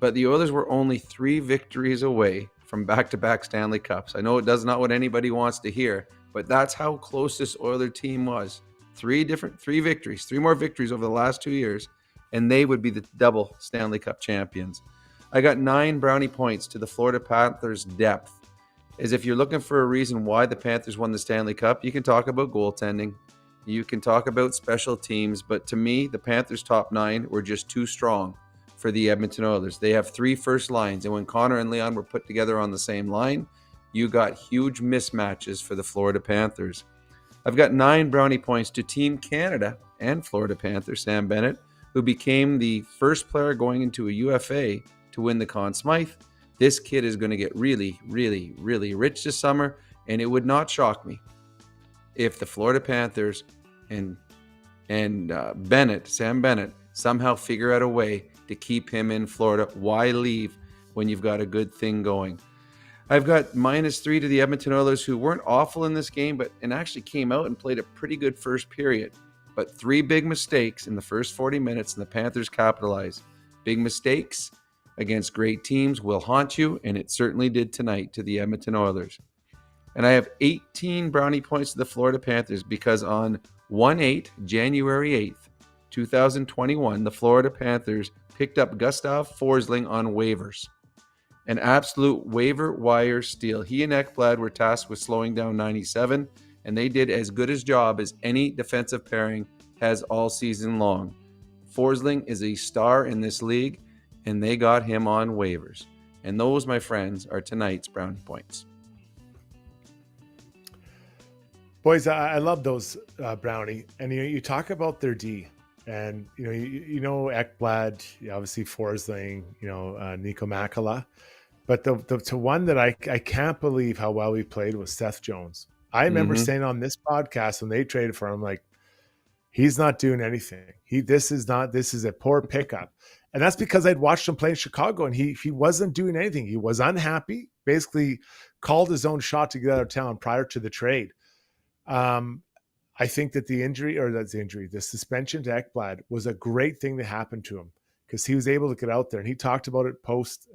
But the Oilers were only 3 victories away from back-to-back Stanley Cups. I know it does not what anybody wants to hear, but that's how close this Oiler team was. 3 victories, 3 more victories over the last 2 years, and they would be the double Stanley Cup champions. I got 9 brownie points to the Florida Panthers' depth. As if you're looking for a reason why the Panthers won the Stanley Cup, you can talk about goaltending, you can talk about special teams, but to me, the Panthers' top 9 were just too strong for the Edmonton Oilers. They have 3 first lines, and when Connor and Leon were put together on the same line, you got huge mismatches for the Florida Panthers. I've got 9 brownie points to Team Canada and Florida Panthers, Sam Bennett, who became the first player going into a UFA to win the Conn Smythe. This kid is going to get really, really, really rich this summer, and it would not shock me if the Florida Panthers and Sam Bennett, somehow figure out a way to keep him in Florida. Why leave when you've got a good thing going? I've got -3 to the Edmonton Oilers, who weren't awful in this game, and actually came out and played a pretty good first period. But 3 big mistakes in the first 40 minutes, and the Panthers capitalized. Big mistakes against great teams will haunt you, and it certainly did tonight to the Edmonton Oilers. And I have 18 brownie points to the Florida Panthers because on January 8th, 2021, the Florida Panthers picked up Gustav Forsling on waivers. An absolute waiver wire steal. He and Ekblad were tasked with slowing down 97, and they did as good a job as any defensive pairing has all season long. Forsling is a star in this league, and they got him on waivers. And those, my friends, are tonight's brownie points. Boys, I love those, Brownie. And you talk about their D, and you know Ekblad, obviously Forsling, Nico Makala, but the one that I can't believe how well we played was Seth Jones. I remember saying on this podcast when they traded for him, like, he's not doing anything. This is a poor pickup. And that's because I'd watched him play in Chicago, and he wasn't doing anything. He was unhappy, basically called his own shot to get out of town prior to the trade. I think that the suspension to Ekblad was a great thing that happened to him because he was able to get out there, and he talked about it post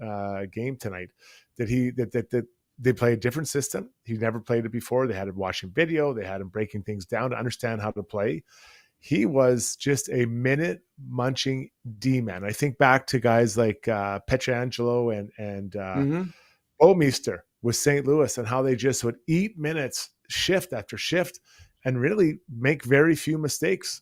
game tonight that they play a different system. He never played it before. They had him watching video. They had him breaking things down to understand how to play. He was just a minute munching D-man. I think back to guys like Pietrangelo and Bouwmeester with St. Louis and how they just would eat minutes shift after shift and really make very few mistakes.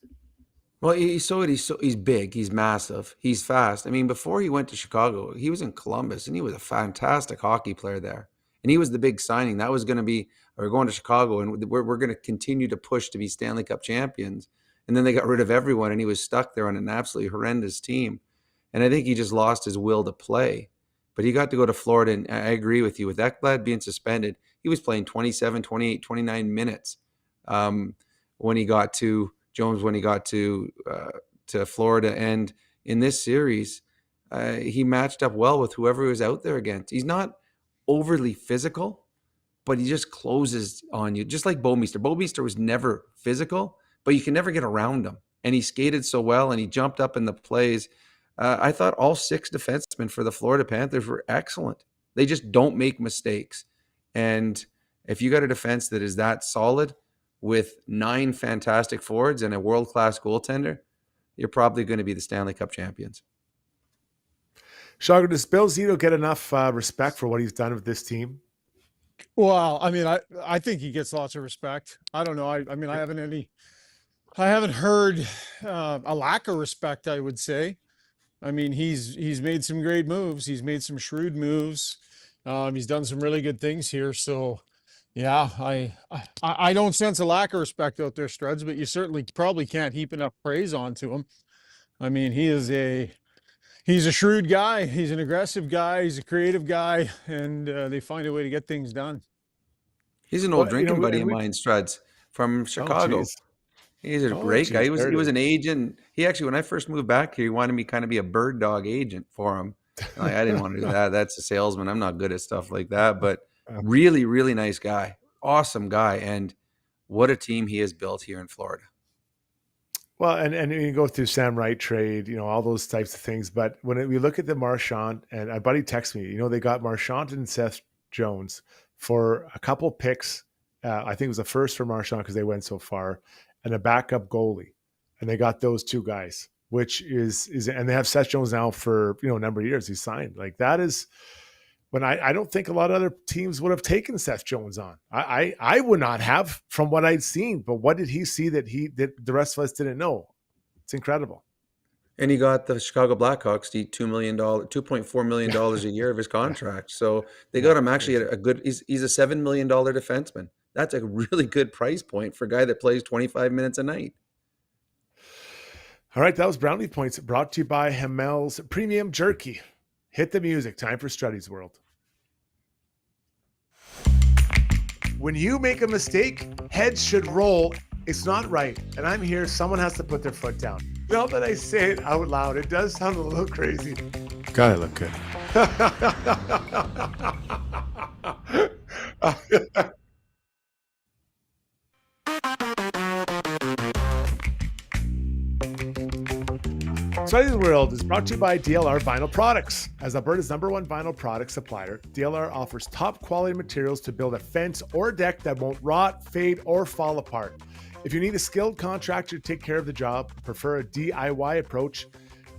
Well, he's big, he's massive, he's fast. I mean, before he went to Chicago, he was in Columbus, and he was a fantastic hockey player there. And he was the big signing. That was going to be, we're going to Chicago, and we're going to continue to push to be Stanley Cup champions. And then they got rid of everyone, and he was stuck there on an absolutely horrendous team. And I think he just lost his will to play. But he got to go to Florida, and I agree with you. With Ekblad being suspended, he was playing 27, 28, 29 minutes when he got to Jones, when he got to Florida. And in this series, he matched up well with whoever he was out there against. He's not overly physical, but he just closes on you, just like Bouwmeester. Bouwmeester was never physical, but you can never get around him. And he skated so well, and he jumped up in the plays. I thought all 6 defensemen for the Florida Panthers were excellent. They just don't make mistakes. And if you got a defense that is that solid with 9 fantastic forwards and a world-class goaltender, you're probably going to be the Stanley Cup champions. Rishaug, does Bill Zito get enough respect for what he's done with this team? Well, I mean, I think he gets lots of respect. I don't know. I haven't heard a lack of respect, I would say. I mean, he's made some great moves. He's made some shrewd moves. He's done some really good things here. So, yeah, I don't sense a lack of respect out there, Struds, but you certainly probably can't heap enough praise onto him. I mean, he's a shrewd guy. He's an aggressive guy. He's a creative guy, and they find a way to get things done. He's an old drinking buddy of mine, Struds, from Chicago. He's a great guy. He was an agent. He actually, when I first moved back here, he wanted me kind of be a bird dog agent for him. I didn't want to do that. That's a salesman. I'm not good at stuff like that, but really, really nice guy. Awesome guy. And what a team he has built here in Florida. Well, and you go through Sam Wright trade, all those types of things. But when we look at the Marchand, and a buddy texted me, they got Marchand and Seth Jones for a couple picks. I think it was the first for Marchand because they went so far, and a backup goalie. And they got those 2 guys, which is and they have Seth Jones now for, a number of years. He's signed. Like, that is when I don't think a lot of other teams would have taken Seth Jones on. I would not have, from what I'd seen. But what did he see that the rest of us didn't know? It's incredible. And he got the Chicago Blackhawks to eat $2.4 million a year of his contract. So they got him actually at a good. He's a $7 million defenseman. That's a really good price point for a guy that plays 25 minutes a night. All right, that was Brownie Points, brought to you by Hammel's Premium Jerky. Hit the music. Time for Struddy's World. When you make a mistake, heads should roll. It's not right. And I'm here. Someone has to put their foot down. Now that I say it out loud, it does sound a little crazy. Gotta look good. Outsiders World is brought to you by DLR Vinyl Products. As Alberta's #1 vinyl product supplier, DLR offers top quality materials to build a fence or deck that won't rot, fade, or fall apart. If you need a skilled contractor to take care of the job, prefer a DIY approach,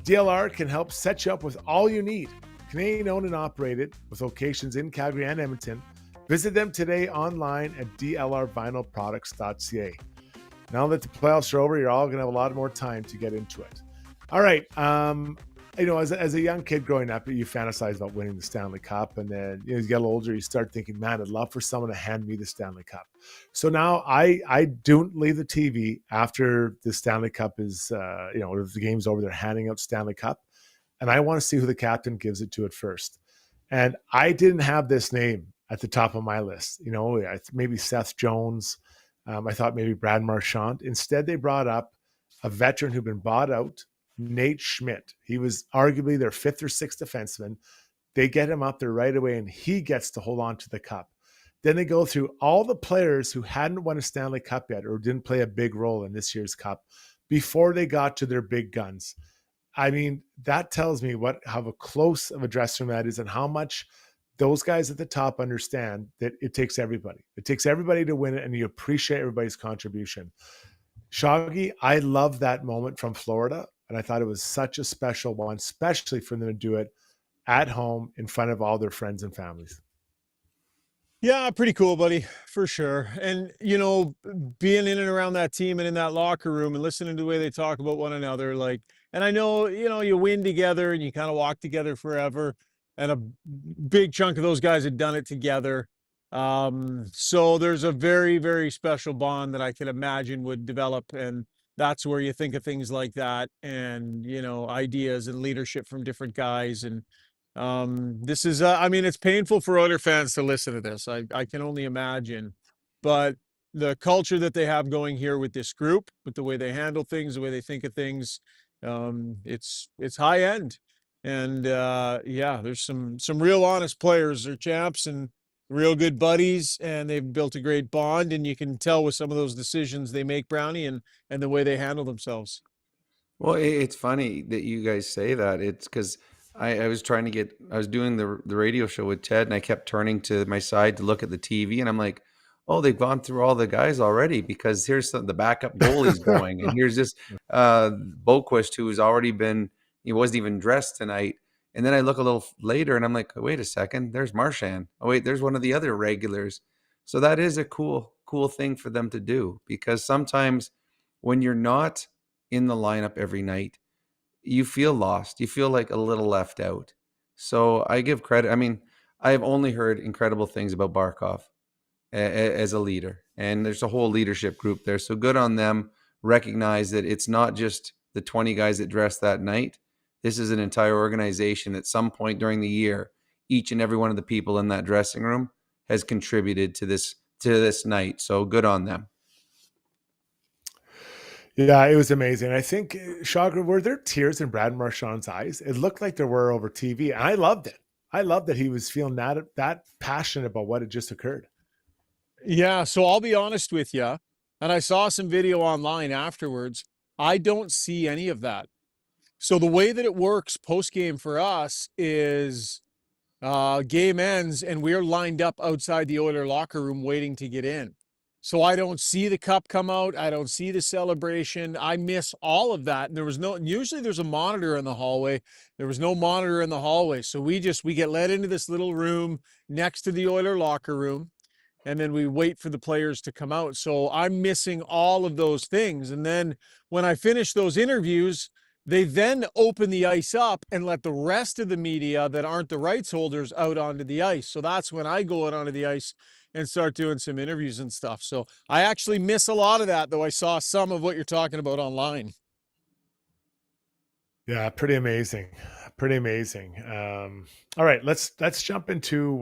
DLR can help set you up with all you need. Canadian owned and operated with locations in Calgary and Edmonton. Visit them today online at dlrvinylproducts.ca. Now that the playoffs are over, you're all going to have a lot more time to get into it. All right. As a young kid growing up, you fantasize about winning the Stanley Cup. And then you get a little older, you start thinking, man, I'd love for someone to hand me the Stanley Cup. So now I don't leave the TV after the Stanley Cup is, if the game's over, they're handing out Stanley Cup. And I want to see who the captain gives it to at first. And I didn't have this name at the top of my list. Maybe Seth Jones. I thought maybe Brad Marchand. Instead, they brought up a veteran who'd been bought out, Nate Schmidt. He was arguably their 5th or 6th defenseman. They get him up there right away, and he gets to hold on to the cup. Then they go through all the players who hadn't won a Stanley Cup yet or didn't play a big role in this year's cup before they got to their big guns. I mean, that tells me how close of a dressing room that is and how much those guys at the top understand that it takes everybody. It takes everybody to win it, and you appreciate everybody's contribution. Shoggy, I love that moment from Florida, and I thought it was such a special one, especially for them to do it at home in front of all their friends and families. Yeah, pretty cool, buddy, for sure. And, being in and around that team and in that locker room and listening to the way they talk about one another, and I know, you win together and you kind of walk together forever. And a big chunk of those guys had done it together. So there's a very, very special bond that I can imagine would develop. And that's where you think of things like that and, ideas and leadership from different guys. And this is, it's painful for Oilers fans to listen to this. I can only imagine. But the culture that they have going here with this group, with the way they handle things, the way they think of things, it's high end. And there's some real honest players. They're champs and real good buddies, and they've built a great bond. And you can tell with some of those decisions they make, Brownie, and the way they handle themselves. Well, it's funny that you guys say that. It's because I was doing the radio show with Ted, and I kept turning to my side to look at the TV, and I'm like, oh, they've gone through all the guys already, because here's the backup goalies going, and here's this Boquist who's already been. He wasn't even dressed tonight. And then I look a little later and I'm like, oh, wait a second, there's Marchand. Oh, wait, there's one of the other regulars. So that is a cool thing for them to do, because sometimes when you're not in the lineup every night, you feel lost. You feel like a little left out. So I give credit. I have only heard incredible things about Barkov as a leader. And there's a whole leadership group there. So good on them. Recognize that it's not just the 20 guys that dressed that night. This is an entire organization. At some point during the year, each and every one of the people in that dressing room has contributed to this night. So good on them. Yeah, it was amazing. I think, Shagar, were there tears in Brad Marchand's eyes? It looked like there were over TV, and I loved it. I loved that he was feeling that passionate about what had just occurred. Yeah, so I'll be honest with you, and I saw some video online afterwards. I don't see any of that. So the way that it works post-game for us is game ends and we're lined up outside the Oiler locker room waiting to get in. So I don't see the cup come out. I don't see the celebration. I miss all of that. And usually there's a monitor in the hallway. There was no monitor in the hallway. So we get let into this little room next to the Oiler locker room. And then we wait for the players to come out. So I'm missing all of those things. And then when I finish those interviews, they then open the ice up and let the rest of the media that aren't the rights holders out onto the ice. So that's when I go out onto the ice and start doing some interviews and stuff. So I actually miss a lot of that, though I saw some of what you're talking about online. Yeah, pretty amazing. Pretty amazing. All right, let's jump into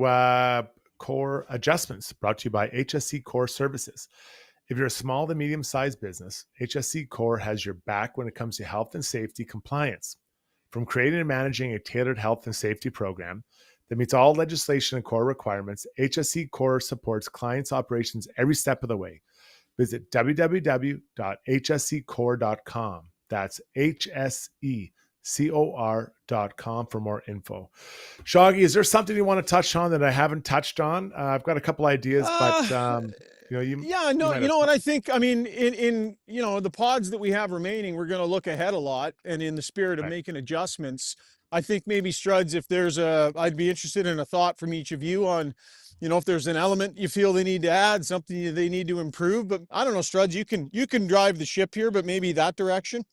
core adjustments, brought to you by HSC Core Services. If you're a small to medium-sized business, HSC Core has your back when it comes to health and safety compliance. From creating and managing a tailored health and safety program that meets all legislation and core requirements, HSC Core supports clients' operations every step of the way. Visit www.hsccore.com. That's HSECCORE.com COR.com for more info. Shoggy, is there something you want to touch on that I haven't touched on? I've got a couple ideas, but what I think, I mean, in the pods that we have remaining, we're going to look ahead a lot, and in the spirit of making adjustments, I think maybe Struds, if there's I'd be interested in a thought from each of you on, if there's an element you feel they need to add, something they need to improve. But I don't know, Struds, you can drive the ship here, but maybe that direction.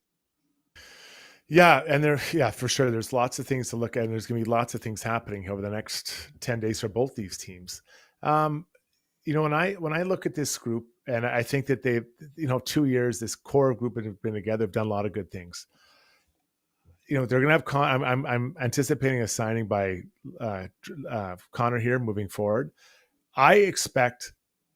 Yeah, and for sure. There's lots of things to look at, and there's going to be lots of things happening over the next 10 days for both these teams. When I look at this group, and I think that they've, 2 years, this core group have been together, have done a lot of good things. They're going to have I'm anticipating a signing by Connor here moving forward. I expect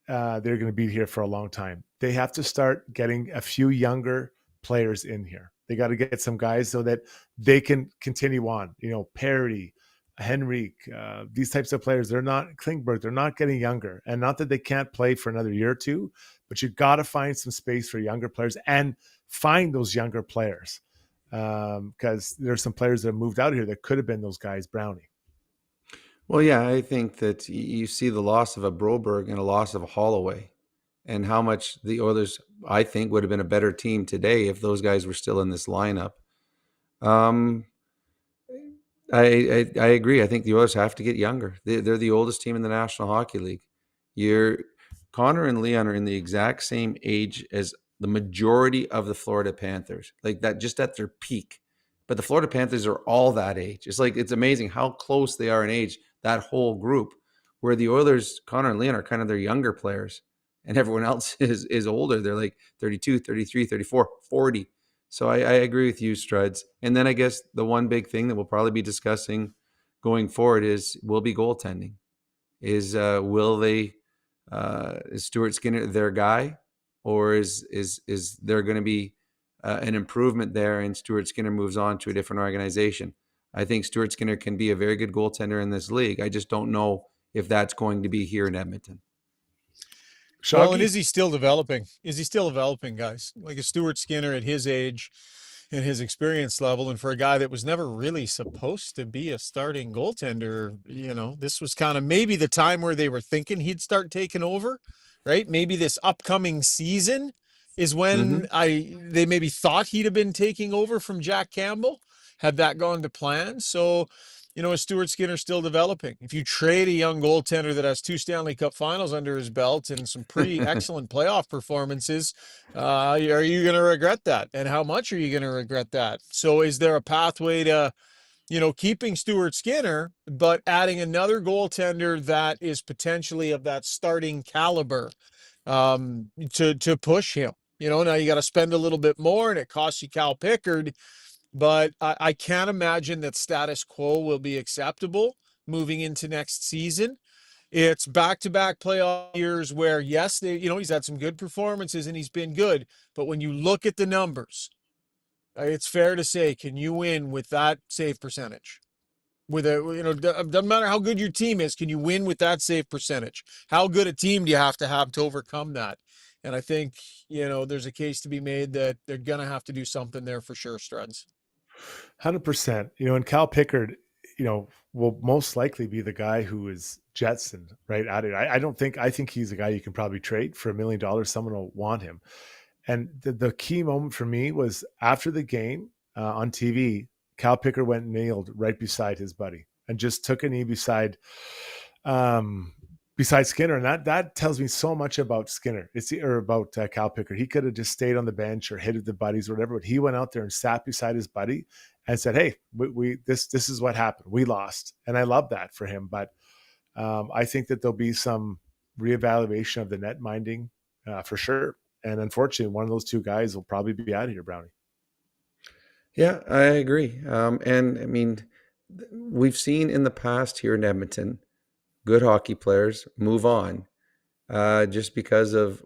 they're going to be here for a long time. They have to start getting a few younger players in here. They got to get some guys so that they can continue on. Perry, Henrique, these types of players, they're not Klingberg, they're not getting younger. And not that they can't play for another year or two, but you got to find some space for younger players and find those younger players. Because there's some players that have moved out of here that could have been those guys, Brownie. Well, yeah, I think that you see the loss of a Broberg and a loss of a Holloway, and how much the Oilers, I think, would have been a better team today if those guys were still in this lineup. I agree. I think the Oilers have to get younger. They're the oldest team in the National Hockey League. Connor and Leon are in the exact same age as the majority of the Florida Panthers, like that, just at their peak. But the Florida Panthers are all that age. It's amazing how close they are in age, that whole group, where the Oilers, Connor and Leon, are kind of their younger players. And everyone else is older. They're like 32, 33, 34, 40. So I agree with you, Struds. And then I guess the one big thing that we'll probably be discussing going forward will be goaltending. Is Stuart Skinner their guy, or is there going to be an improvement there and Stuart Skinner moves on to a different organization? I think Stuart Skinner can be a very good goaltender in this league. I just don't know if that's going to be here in Edmonton. Well, and is he still developing? Guys? Like a Stuart Skinner at his age and his experience level, and for a guy that was never really supposed to be a starting goaltender, this was kind of maybe the time where they were thinking he'd start taking over, right? Maybe this upcoming season is when they maybe thought he'd have been taking over from Jack Campbell, had that gone to plan. So, is Stuart Skinner still developing? If you trade a young goaltender that has 2 Stanley Cup finals under his belt and some pretty excellent playoff performances, are you going to regret that? And how much are you going to regret that? So is there a pathway to, keeping Stuart Skinner, but adding another goaltender that is potentially of that starting caliber to push him? Now you got to spend a little bit more and it costs you Cal Pickard. But I can't imagine that status quo will be acceptable moving into next season. It's back-to-back playoff years where, yes, he's had some good performances and he's been good. But when you look at the numbers, it's fair to say, can you win with that save percentage? Doesn't matter how good your team is, can you win with that save percentage? How good a team do you have to overcome that? And I think, there's a case to be made that they're going to have to do something there for sure, Struds. 100%. And Cal Pickard, will most likely be the guy who is jettisoned right at it. I think he's a guy you can probably trade for $1 million. Someone will want him. And the key moment for me was after the game on TV, Cal Pickard went and kneeled right beside his buddy and just took a knee beside Skinner. And that tells me so much about Skinner. About Cal Pickard. He could have just stayed on the bench or hit the buddies or whatever, but he went out there and sat beside his buddy and said, hey, this is what happened. We lost. And I love that for him. But I think that there'll be some reevaluation of the net minding for sure. And unfortunately, one of those two guys will probably be out of here, Brownie. Yeah, I agree. And I mean, we've seen in the past here in Edmonton, good hockey players move on just because of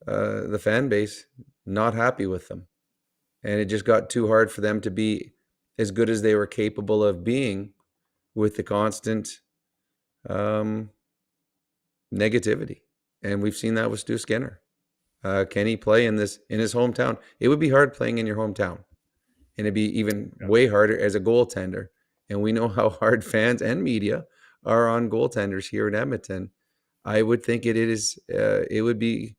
the fan base not happy with them. And it just got too hard for them to be as good as they were capable of being with the constant negativity. And we've seen that with Stu Skinner. Can he play in his hometown? It would be hard playing in your hometown. and it'd be even way harder as a goaltender. And we know how hard fans and media are on goaltenders here in Edmonton. I would think it would be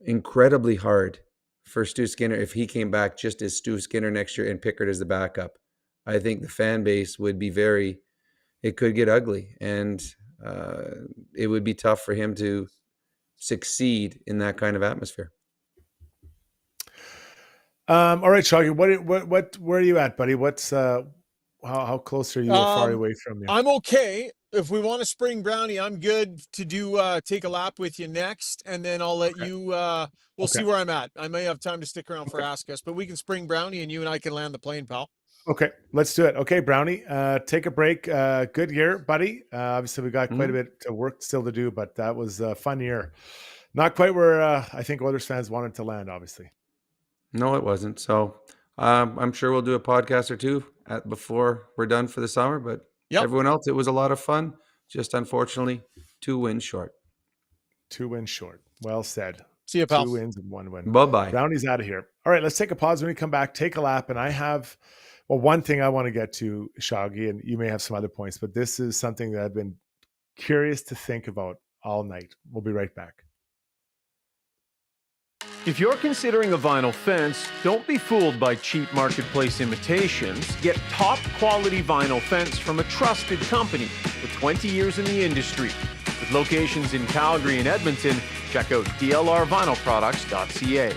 incredibly hard for Stu Skinner if he came back just as Stu Skinner next year and Pickard as the backup. I think the fan base would be it could get ugly, and it would be tough for him to succeed in that kind of atmosphere. All right, Shaggy, where are you at, buddy? What's how close are you? Or far away from you? I'm okay. If we want to spring Brownie, I'm good to do take a lap with you next, and then I'll let you. We'll see where I'm at. I may have time to stick around for Ask Us, but we can spring Brownie, and you and I can land the plane, pal. Okay, let's do it. Okay, Brownie, take a break. Good year, buddy. Obviously, we got quite a bit of work still to do, but that was a fun year. Not quite where I think Oilers fans wanted to land, obviously. No, it wasn't. So I'm sure we'll do a podcast or two before we're done for the summer. But everyone else, it was a lot of fun. Just unfortunately, 2 wins short. 2 wins short. Well said. See you, pal. 2 wins and 1 win. Bye-bye. Brownie's out of here. All right, let's take a pause. When we come back, take a lap. And I have, one thing I want to get to, Shaggy, and you may have some other points, but this is something that I've been curious to think about all night. We'll be right back. If you're considering a vinyl fence, don't be fooled by cheap marketplace imitations. Get top quality vinyl fence from a trusted company with 20 years in the industry. With locations in Calgary and Edmonton, check out dlrvinylproducts.ca.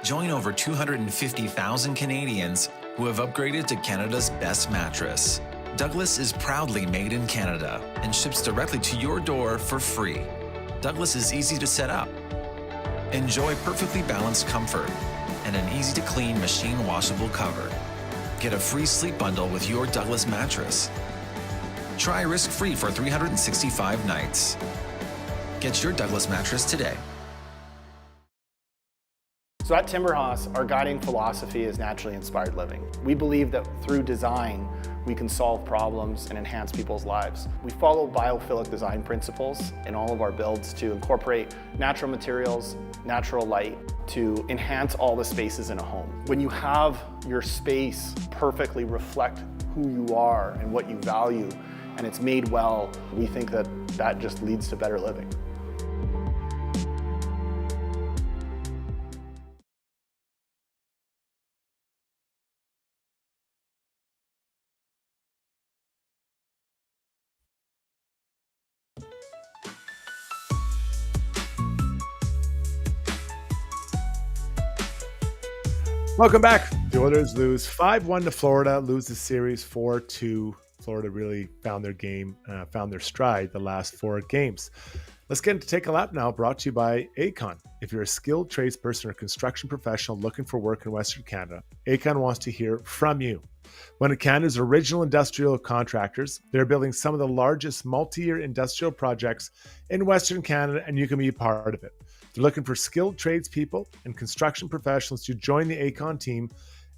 Join over 250,000 Canadians who have upgraded to Canada's best mattress. Douglas is proudly made in Canada and ships directly to your door for free. Douglas is easy to set up. Enjoy perfectly balanced comfort and an easy-to-clean machine washable cover. Get a free sleep bundle with your Douglas mattress. Try risk-free for 365 nights. Get your Douglas mattress today. So at Timberhouse, our guiding philosophy is naturally inspired living. We believe that through design, we can solve problems and enhance people's lives. We follow biophilic design principles in all of our builds to incorporate natural materials, natural light, to enhance all the spaces in a home. When you have your space perfectly reflect who you are and what you value, and it's made well, we think that that just leads to better living. Welcome back. The Oilers lose 5-1 to Florida, lose the series 4-2. Florida really found their game, found their stride the last 4 games. Let's get into Take a Lap now, brought to you by Acon. If you're a skilled tradesperson or construction professional looking for work in Western Canada, Acon wants to hear from you. One of Canada's original industrial contractors, they're building some of the largest multi-year industrial projects in Western Canada, and you can be a part of it. They're looking for skilled tradespeople and construction professionals to join the Acon team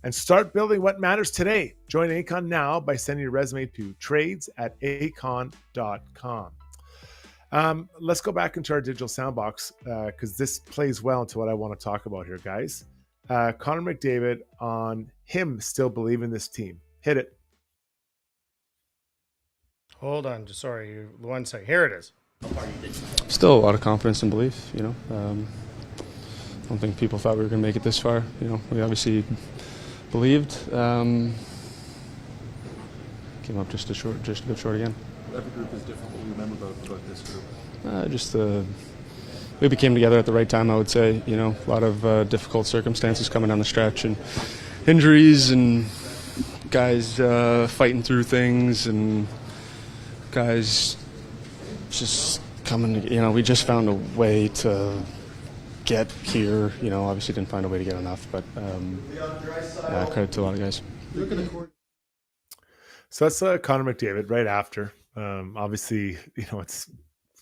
and start building what matters today. Join Acon now by sending your resume to trades@acon.com. Let's go back into our digital soundbox because this plays well into what I want to talk about here, guys. Connor McDavid on him still believing this team. Hit it. Hold on, sorry, one second. Here it is. Still a lot of confidence and belief, I don't think people thought we were going to make it this far. We obviously believed. Came up just a bit short again. Every group is different. What do you remember about this group? We came together at the right time, I would say. A lot of difficult circumstances coming down the stretch and injuries and guys fighting through things and guys just coming. We just found a way to get here. Obviously didn't find a way to get enough, but credit to a lot of guys. So that's Connor McDavid right after. Obviously, it's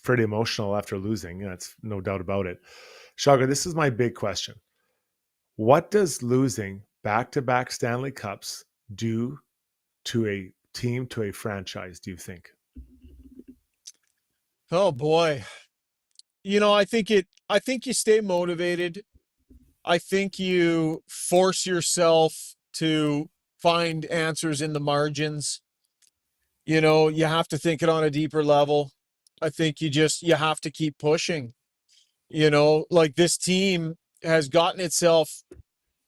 pretty emotional after losing. It's no doubt about it. Shagar, this is my big question. What does losing back-to-back Stanley Cups do to a team, to a franchise, do you think? Oh boy. I think you stay motivated. I think you force yourself to find answers in the margins. You know, you have to think it on a deeper level. I think you have to keep pushing. You know, like this team has gotten itself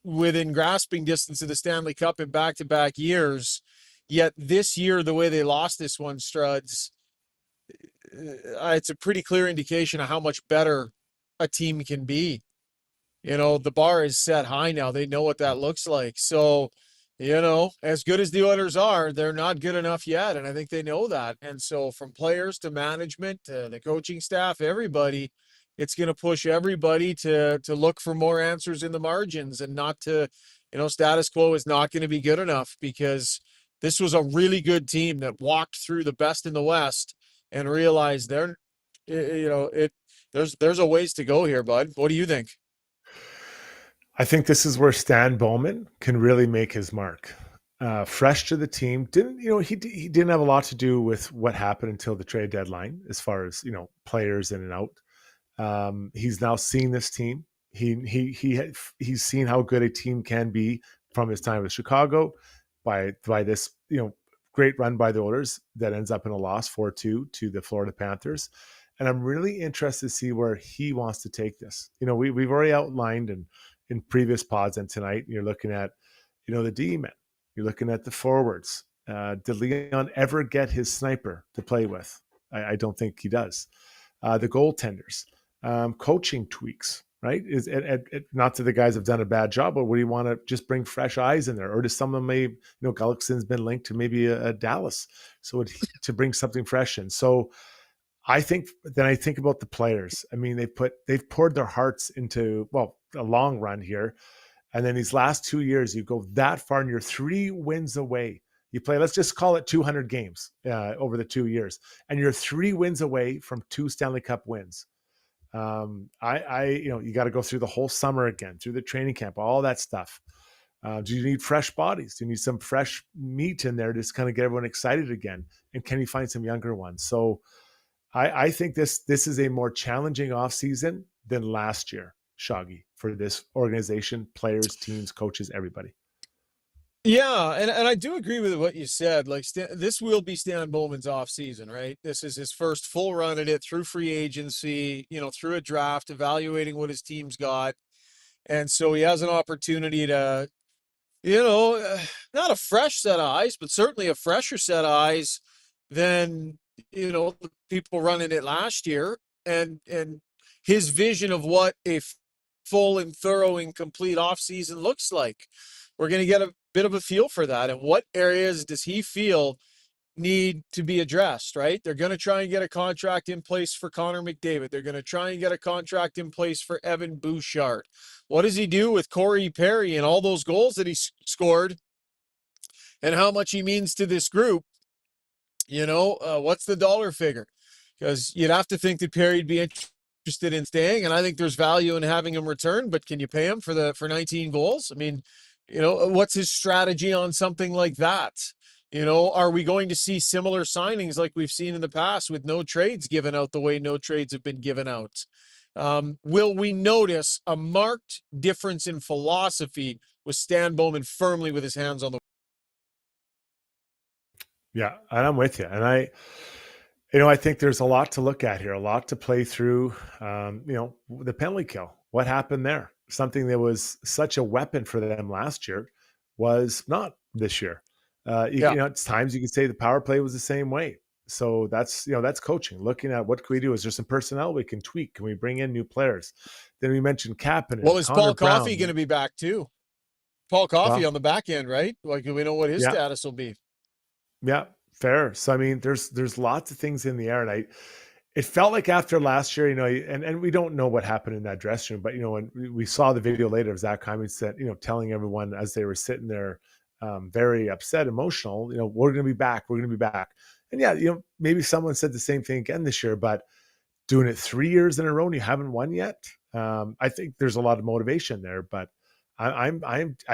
within grasping distance of the Stanley Cup in back-to-back years. Yet this year, the way they lost this one, Struds, it's a pretty clear indication of how much better a team can be. You know, the bar is set high now. They know what that looks like. So, you know, as good as the Oilers are, they're not good enough yet. And I think they know that. And so from players to management to the coaching staff, everybody, it's going to push everybody to look for more answers in the margins and not to, you know, status quo is not going to be good enough because this was a really good team that walked through the best in the West and realized there's a ways to go here, bud. What do you think? I think this is where Stan Bowman can really make his mark. Fresh to the team, he didn't have a lot to do with what happened until the trade deadline, as far as players in and out. He's now seen this team. He's seen how good a team can be from his time with Chicago by this great run by the Oilers that ends up in a loss 4-2 to the Florida Panthers. And I'm really interested to see where he wants to take this. We've already outlined in previous pods, and tonight you're looking at, the D-men, you're looking at the forwards. Did Leon ever get his sniper to play with? I don't think he does. The goaltenders, coaching tweaks, right? Is not that the guys have done a bad job, but would you want to just bring fresh eyes in there? Or does some of them Gullickson's been linked to maybe a Dallas. So to bring something fresh in. So I think about the players. I mean, they've poured their hearts into, a long run here. And then these last 2 years, you go that far and you're 3 wins away. You play, let's just call it 200 games over the 2 years. And you're 3 wins away from 2 Stanley Cup wins. You got to go through the whole summer again, through the training camp, all that stuff. Do you need fresh bodies? Do you need some fresh meat in there to just kind of get everyone excited again? And can you find some younger ones? So I think this is a more challenging offseason than last year, Shoggy, for this organization, players, teams, coaches, everybody. Yeah, and I do agree with what you said. Like, this will be Stan Bowman's offseason, right? This is his first full run at it through free agency, through a draft, evaluating what his team's got. And so he has an opportunity to, not a fresh set of eyes, but certainly a fresher set of eyes than, the people running it last year. And his vision of what a full and thorough and complete offseason looks like. We're going to get a bit of a feel for that. And what areas does he feel need to be addressed, right? They're going to try and get a contract in place for Connor McDavid. They're going to try and get a contract in place for Evan Bouchard. What does he do with Corey Perry and all those goals that he scored and how much he means to this group? What's the dollar figure? Because you'd have to think that Perry'd be interested in staying, and I think there's value in having him return, but can you pay him for 19 goals? I mean, what's his strategy on something like that? Are we going to see similar signings like we've seen in the past with no trades given out the way no trades have been given out? Will we notice a marked difference in philosophy with Stan Bowman firmly with his hands on the? Yeah, and I'm with you. And I think there's a lot to look at here, a lot to play through. The penalty kill, what happened there? Something that was such a weapon for them last year was not this year. At times you could say the power play was the same way. So that's coaching, looking at what can we do? Is there some personnel we can tweak? Can we bring in new players? Then we mentioned Kapanen. Well, is Paul Coffey going to be back too? Paul Coffey on the back end, right? Like, we know what his status will be. Yeah, fair. So, I mean, there's lots of things in the air. And it felt like after last year, and we don't know what happened in that dressing room, but, when we saw the video later of Zach Hyman said, telling everyone as they were sitting there, very upset, emotional, we're going to be back. We're going to be back. And yeah, maybe someone said the same thing again this year, but doing it 3 years in a row and you haven't won yet. I think there's a lot of motivation there, but I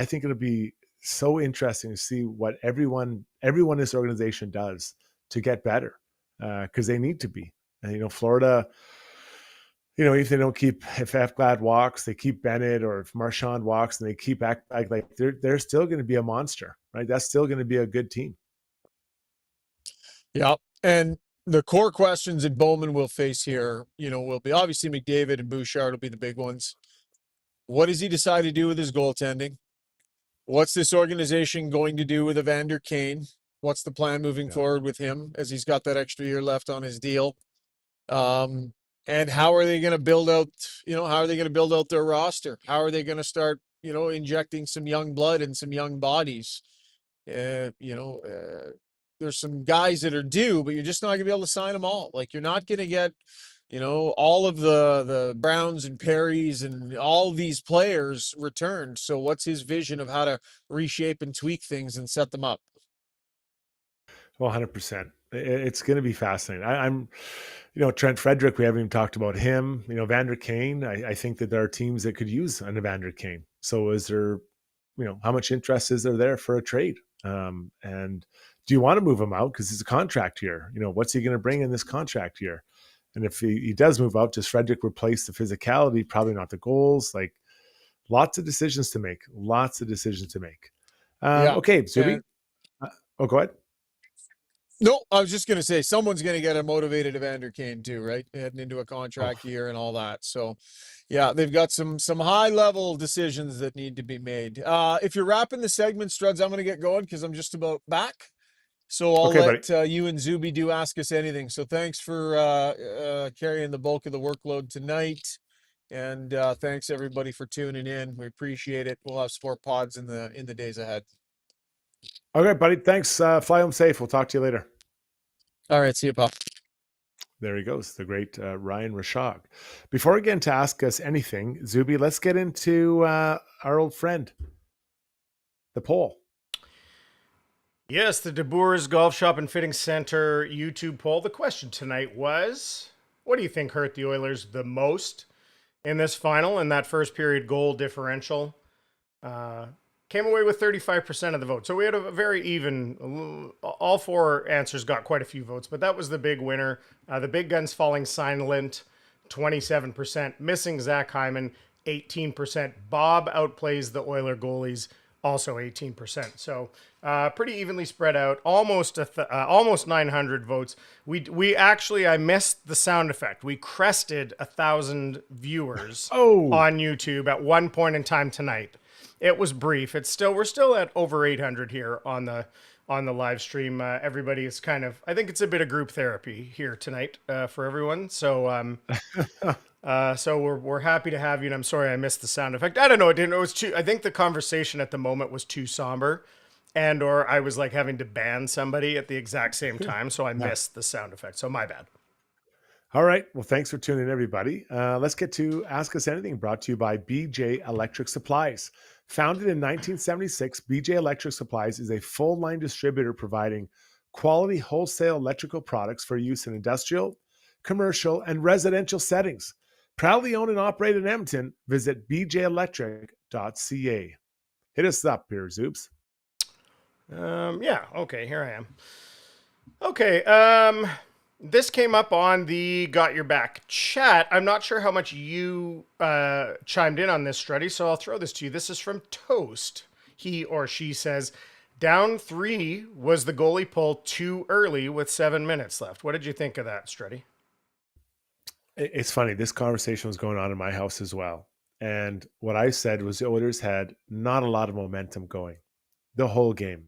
think it'll be so interesting to see what everyone in this organization does to get better, because they need to be. And Florida, if they don't keep, if Efglad walks, they keep Bennett, or if Marchand walks and they keep like they're still going to be a monster, right? That's still going to be a good team. Yeah. And the core questions that Bowman will face here, will be obviously McDavid and Bouchard will be the big ones. What does he decide to do with his goaltending? What's this organization going to do with Evander Kane? What's the plan moving forward with him as he's got that extra year left on his deal? And how are they going to build out, their roster? How are they going to start, injecting some young blood and some young bodies? There's some guys that are due, but you're just not going to be able to sign them all. Like, you're not going to get, all of the Browns and Perrys and all these players returned. So what's his vision of how to reshape and tweak things and set them up? Well, 100%. It's going to be fascinating. I'm Trent Frederick, we haven't even talked about him. Evander Kane, I think that there are teams that could use an Evander Kane. So is there, how much interest is there for a trade? And do you want to move him out? Because it's a contract year. What's he going to bring in this contract year? And if he does move out, does Frederick replace the physicality? Probably not the goals. Like, lots of decisions to make. Okay, Zuby. Go ahead. No, I was just going to say someone's going to get a motivated Evander Kane too, right? Heading into a contract year and all that. So, yeah, they've got some high level decisions that need to be made. If you're wrapping the segment, Struds, I'm going to get going because I'm just about back. So I'll let you and Zuby do Ask Us Anything. So thanks for carrying the bulk of the workload tonight. And thanks everybody for tuning in. We appreciate it. We'll have sport pods in the days ahead. Okay, buddy. Thanks. Fly home safe. We'll talk to you later. All right. See you, pal. There he goes, the great Ryan Rishaug. Before we get into Ask Us Anything, Zuby, let's get into our old friend, the poll. Yes, the De Boer's Golf Shop and Fitting Center YouTube poll. The question tonight was, what do you think hurt the Oilers the most in this final, and that first period goal differential? Came away with 35% of the vote. So we had a very even, all four answers got quite a few votes, but that was the big winner. The big guns falling silent, 27%. Missing Zach Hyman, 18%. Bob outplays the Oiler goalies, also 18%. So pretty evenly spread out, almost 900 votes. We actually, I missed the sound effect. We crested 1,000 viewers on YouTube at one point in time tonight. It was brief. We're still at over 800 here on the live stream. Everybody is I think it's a bit of group therapy here tonight for everyone. So so we're happy to have you. And I'm sorry I missed the sound effect. I don't know. It was too. I think the conversation at the moment was too somber, or I was like having to ban somebody at the exact same time. So I missed the sound effect. So my bad. All right. Well, thanks for tuning in, everybody. Let's get to Ask Us Anything, brought to you by BJ Electric Supplies. Founded in 1976, BJ Electric Supplies is a full-line distributor providing quality wholesale electrical products for use in industrial, commercial, and residential settings. Proudly owned and operated in Edmonton, visit bjelectric.ca. Hit us up here, Zoops. Yeah. Okay. Here I am. Okay. This came up on the Got Your Back chat. I'm not sure how much you chimed in on this, Struddy, so I'll throw this to you. This is from Toast. He or she says, down 3 was the goalie pull too early with 7 minutes left. What did you think of that, Struddy? It's funny. This conversation was going on in my house as well. And what I said was the Oilers had not a lot of momentum going the whole game.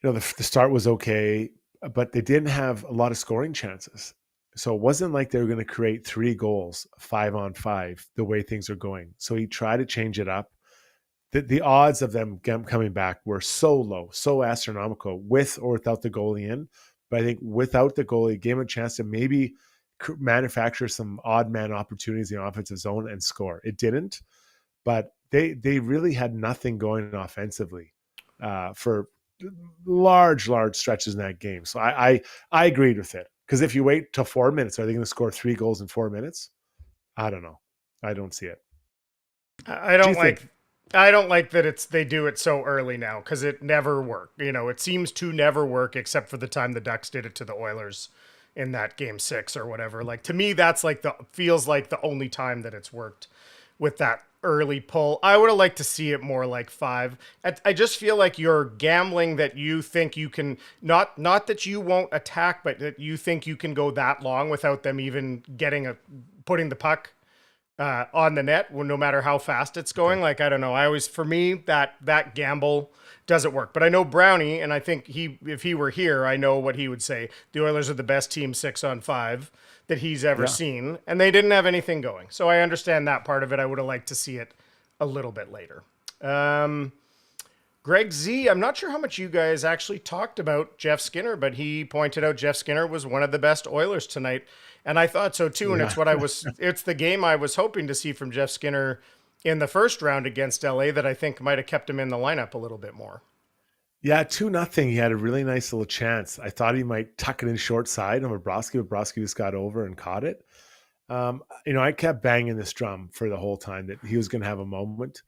The start was okay, but they didn't have a lot of scoring chances. So it wasn't like they were going to create 3 goals, 5-on-5, the way things are going. So he tried to change it up. The odds of them coming back were so low, so astronomical, with or without the goalie in. But I think without the goalie, gave him a chance to maybe manufacture some odd man opportunities in the offensive zone and score. It didn't, but they really had nothing going offensively for large stretches in that game. So I agreed with it, because if you wait till 4 minutes, are they going to score 3 goals in 4 minutes? I don't know. I don't see it. I don't like that they do it so early now, because it never worked. It seems to never work except for the time the Ducks did it to the Oilers in that game 6 or whatever. Like, to me, that's like feels like the only time that it's worked with that early pull. I would have liked to see it more like 5. I just feel like you're gambling that you think you can, not that you won't attack, but that you think you can go that long without them even putting the puck on the net, no matter how fast it's going. Like, I don't know. For me, that gamble doesn't work. But I know Brownie, and I think if he were here, I know what he would say. The Oilers are the best team 6-on-5 that he's ever seen, and they didn't have anything going. So I understand that part of it. I would have liked to see it a little bit later. Greg Z, I'm not sure how much you guys actually talked about Jeff Skinner, but he pointed out Jeff Skinner was one of the best Oilers tonight. And I thought so too. And it's the game I was hoping to see from Jeff Skinner in the first round against LA that I think might have kept him in the lineup a little bit more. Yeah, 2-0. He had a really nice little chance. I thought he might tuck it in short side on Bobrovsky, but Bobrovsky just got over and caught it. I kept banging this drum for the whole time that he was going to have a moment.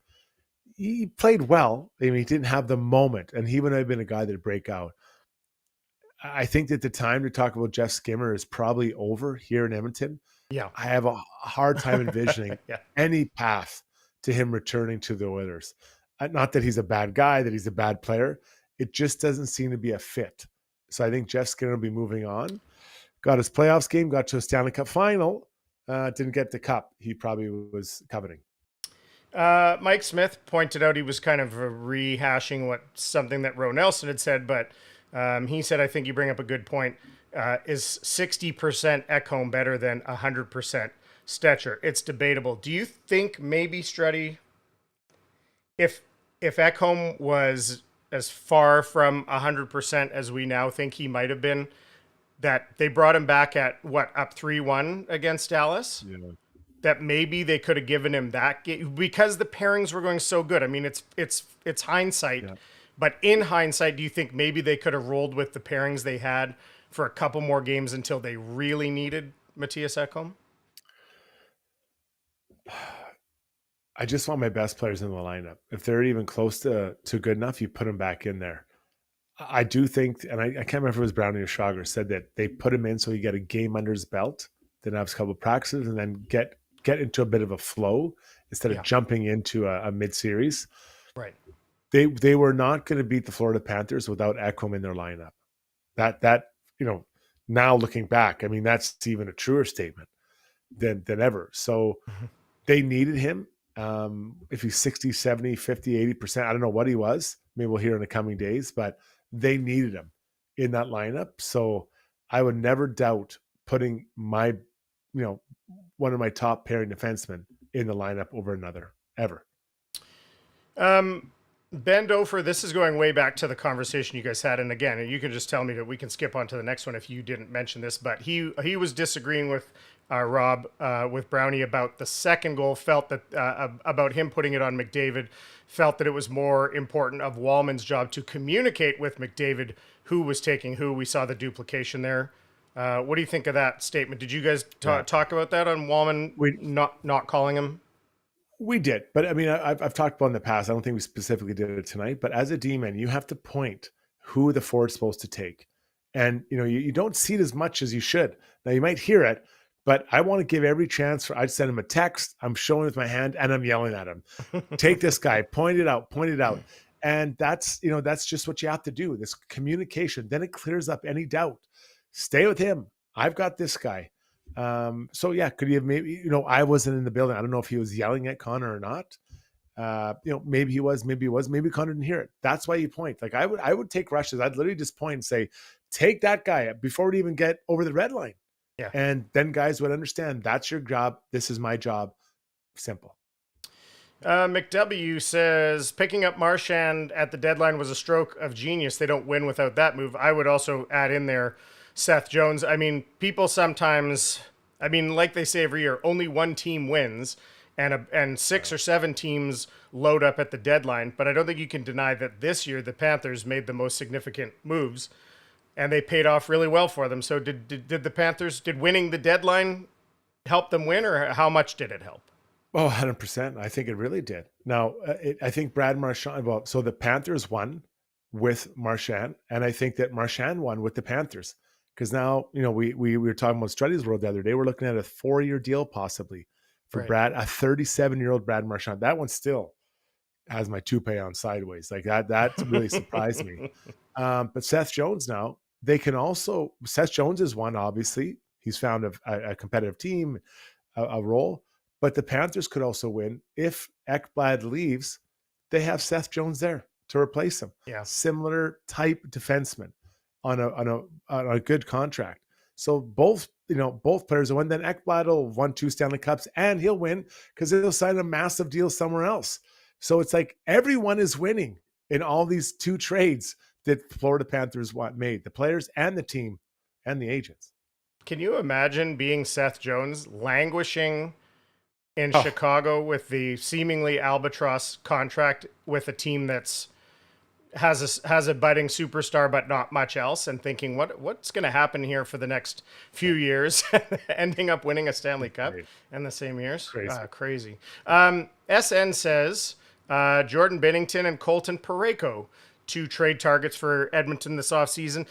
He played well. I mean, he didn't have the moment, and he would have been a guy that'd break out. I think that the time to talk about Jeff Skinner is probably over here in Edmonton. Yeah. I have a hard time envisioning any path to him returning to the Oilers. Not that he's a bad guy, that he's a bad player. It just doesn't seem to be a fit. So I think Jeff Skinner will be moving on. Got his playoffs game, got to a Stanley Cup final, didn't get the cup he probably was coveting. Mike Smith pointed out he was kind of rehashing something that Ro Nelson had said, but he said, I think you bring up a good point. Is 60% Ekholm better than 100% Stetcher? It's debatable. Do you think maybe, Struddy, if Ekholm was as far from 100% as we now think he might have been, that they brought him back at up 3-1 against Dallas? Yeah. That maybe they could have given him that game because the pairings were going so good. I mean, it's hindsight, but in hindsight, do you think maybe they could have rolled with the pairings they had for a couple more games until they really needed Matthias Ekholm? I just want my best players in the lineup. If they're even close to good enough, you put them back in there. I do think, and I can't remember if it was Brownie or Rishaug said that they put him in so he get a game under his belt, then have a couple of practices, and then get into a bit of a flow instead of jumping into a mid-series. Right. They were not going to beat the Florida Panthers without Ekholm in their lineup. That now looking back, I mean, that's even a truer statement than ever. So they needed him. If he's 60, 70, 50, 80%, I don't know what he was. Maybe we'll hear in the coming days, but they needed him in that lineup. So I would never doubt putting one of my top pairing defensemen in the lineup over another, ever. Ben Dofer, this is going way back to the conversation you guys had. And again, you can just tell me that we can skip on to the next one if you didn't mention this, but he was disagreeing with Rob, with Brownie about the second goal, felt that about him putting it on McDavid, felt that it was more important of Wallman's job to communicate with McDavid who was taking who. We saw the duplication there. What do you think of that statement? Did you guys talk about that on Wallman not calling him? We did, but I mean, I've talked about in the past. I don't think we specifically did it tonight, but as a D-man, you have to point who the forward's supposed to take. And, you don't see it as much as you should. Now, you might hear it, but I want to give every chance I'd send him a text. I'm showing with my hand and I'm yelling at him. Take this guy, point it out. And that's just what you have to do. This communication, then it clears up any doubt. Stay with him. I've got this guy. So yeah, could he have maybe, I wasn't in the building. I don't know if he was yelling at Connor or not. Maybe he was, maybe Connor didn't hear it. That's why you point. Like I would take rushes. I'd literally just point and say, take that guy before we even get over the red line. Yeah. And then guys would understand that's your job. This is my job. Simple. McW says picking up Marchand at the deadline was a stroke of genius. They don't win without that move. I would also add in there Seth Jones. I mean, people sometimes, like they say every year, only one team wins and 6 or 7 teams load up at the deadline. But I don't think you can deny that this year the Panthers made the most significant moves and they paid off really well for them. So did the Panthers, did winning the deadline help them win, or how much did it help? Oh, 100%. I think it really did. Now, I think Brad Marchand, so the Panthers won with Marchand, and I think that Marchand won with the Panthers. Because now, we were talking about Struddy's World the other day. We're looking at a 4-year deal possibly for Right. Brad, a 37-year-old Brad Marchand. That one still has my toupee on sideways. Like that really surprised me. But Seth Jones now, Seth Jones is one, obviously. He's found a competitive team, a role. But the Panthers could also win. If Ekblad leaves, they have Seth Jones there to replace him. Yeah. Similar type defenseman on a good contract. So both players will win. Then Ekblad will won 2 Stanley Cups, and he'll win because he'll sign a massive deal somewhere else. So it's like everyone is winning in all these 2 trades that Florida Panthers made, the players and the team and the agents. Can you imagine being Seth Jones languishing in Chicago with the seemingly albatross contract with a team that's has a budding superstar but not much else, and thinking what's going to happen here for the next few years, ending up winning a Stanley Cup in the same years? Crazy. SN says Jordan Binnington and Colton Parayko, 2 trade targets for Edmonton this offseason.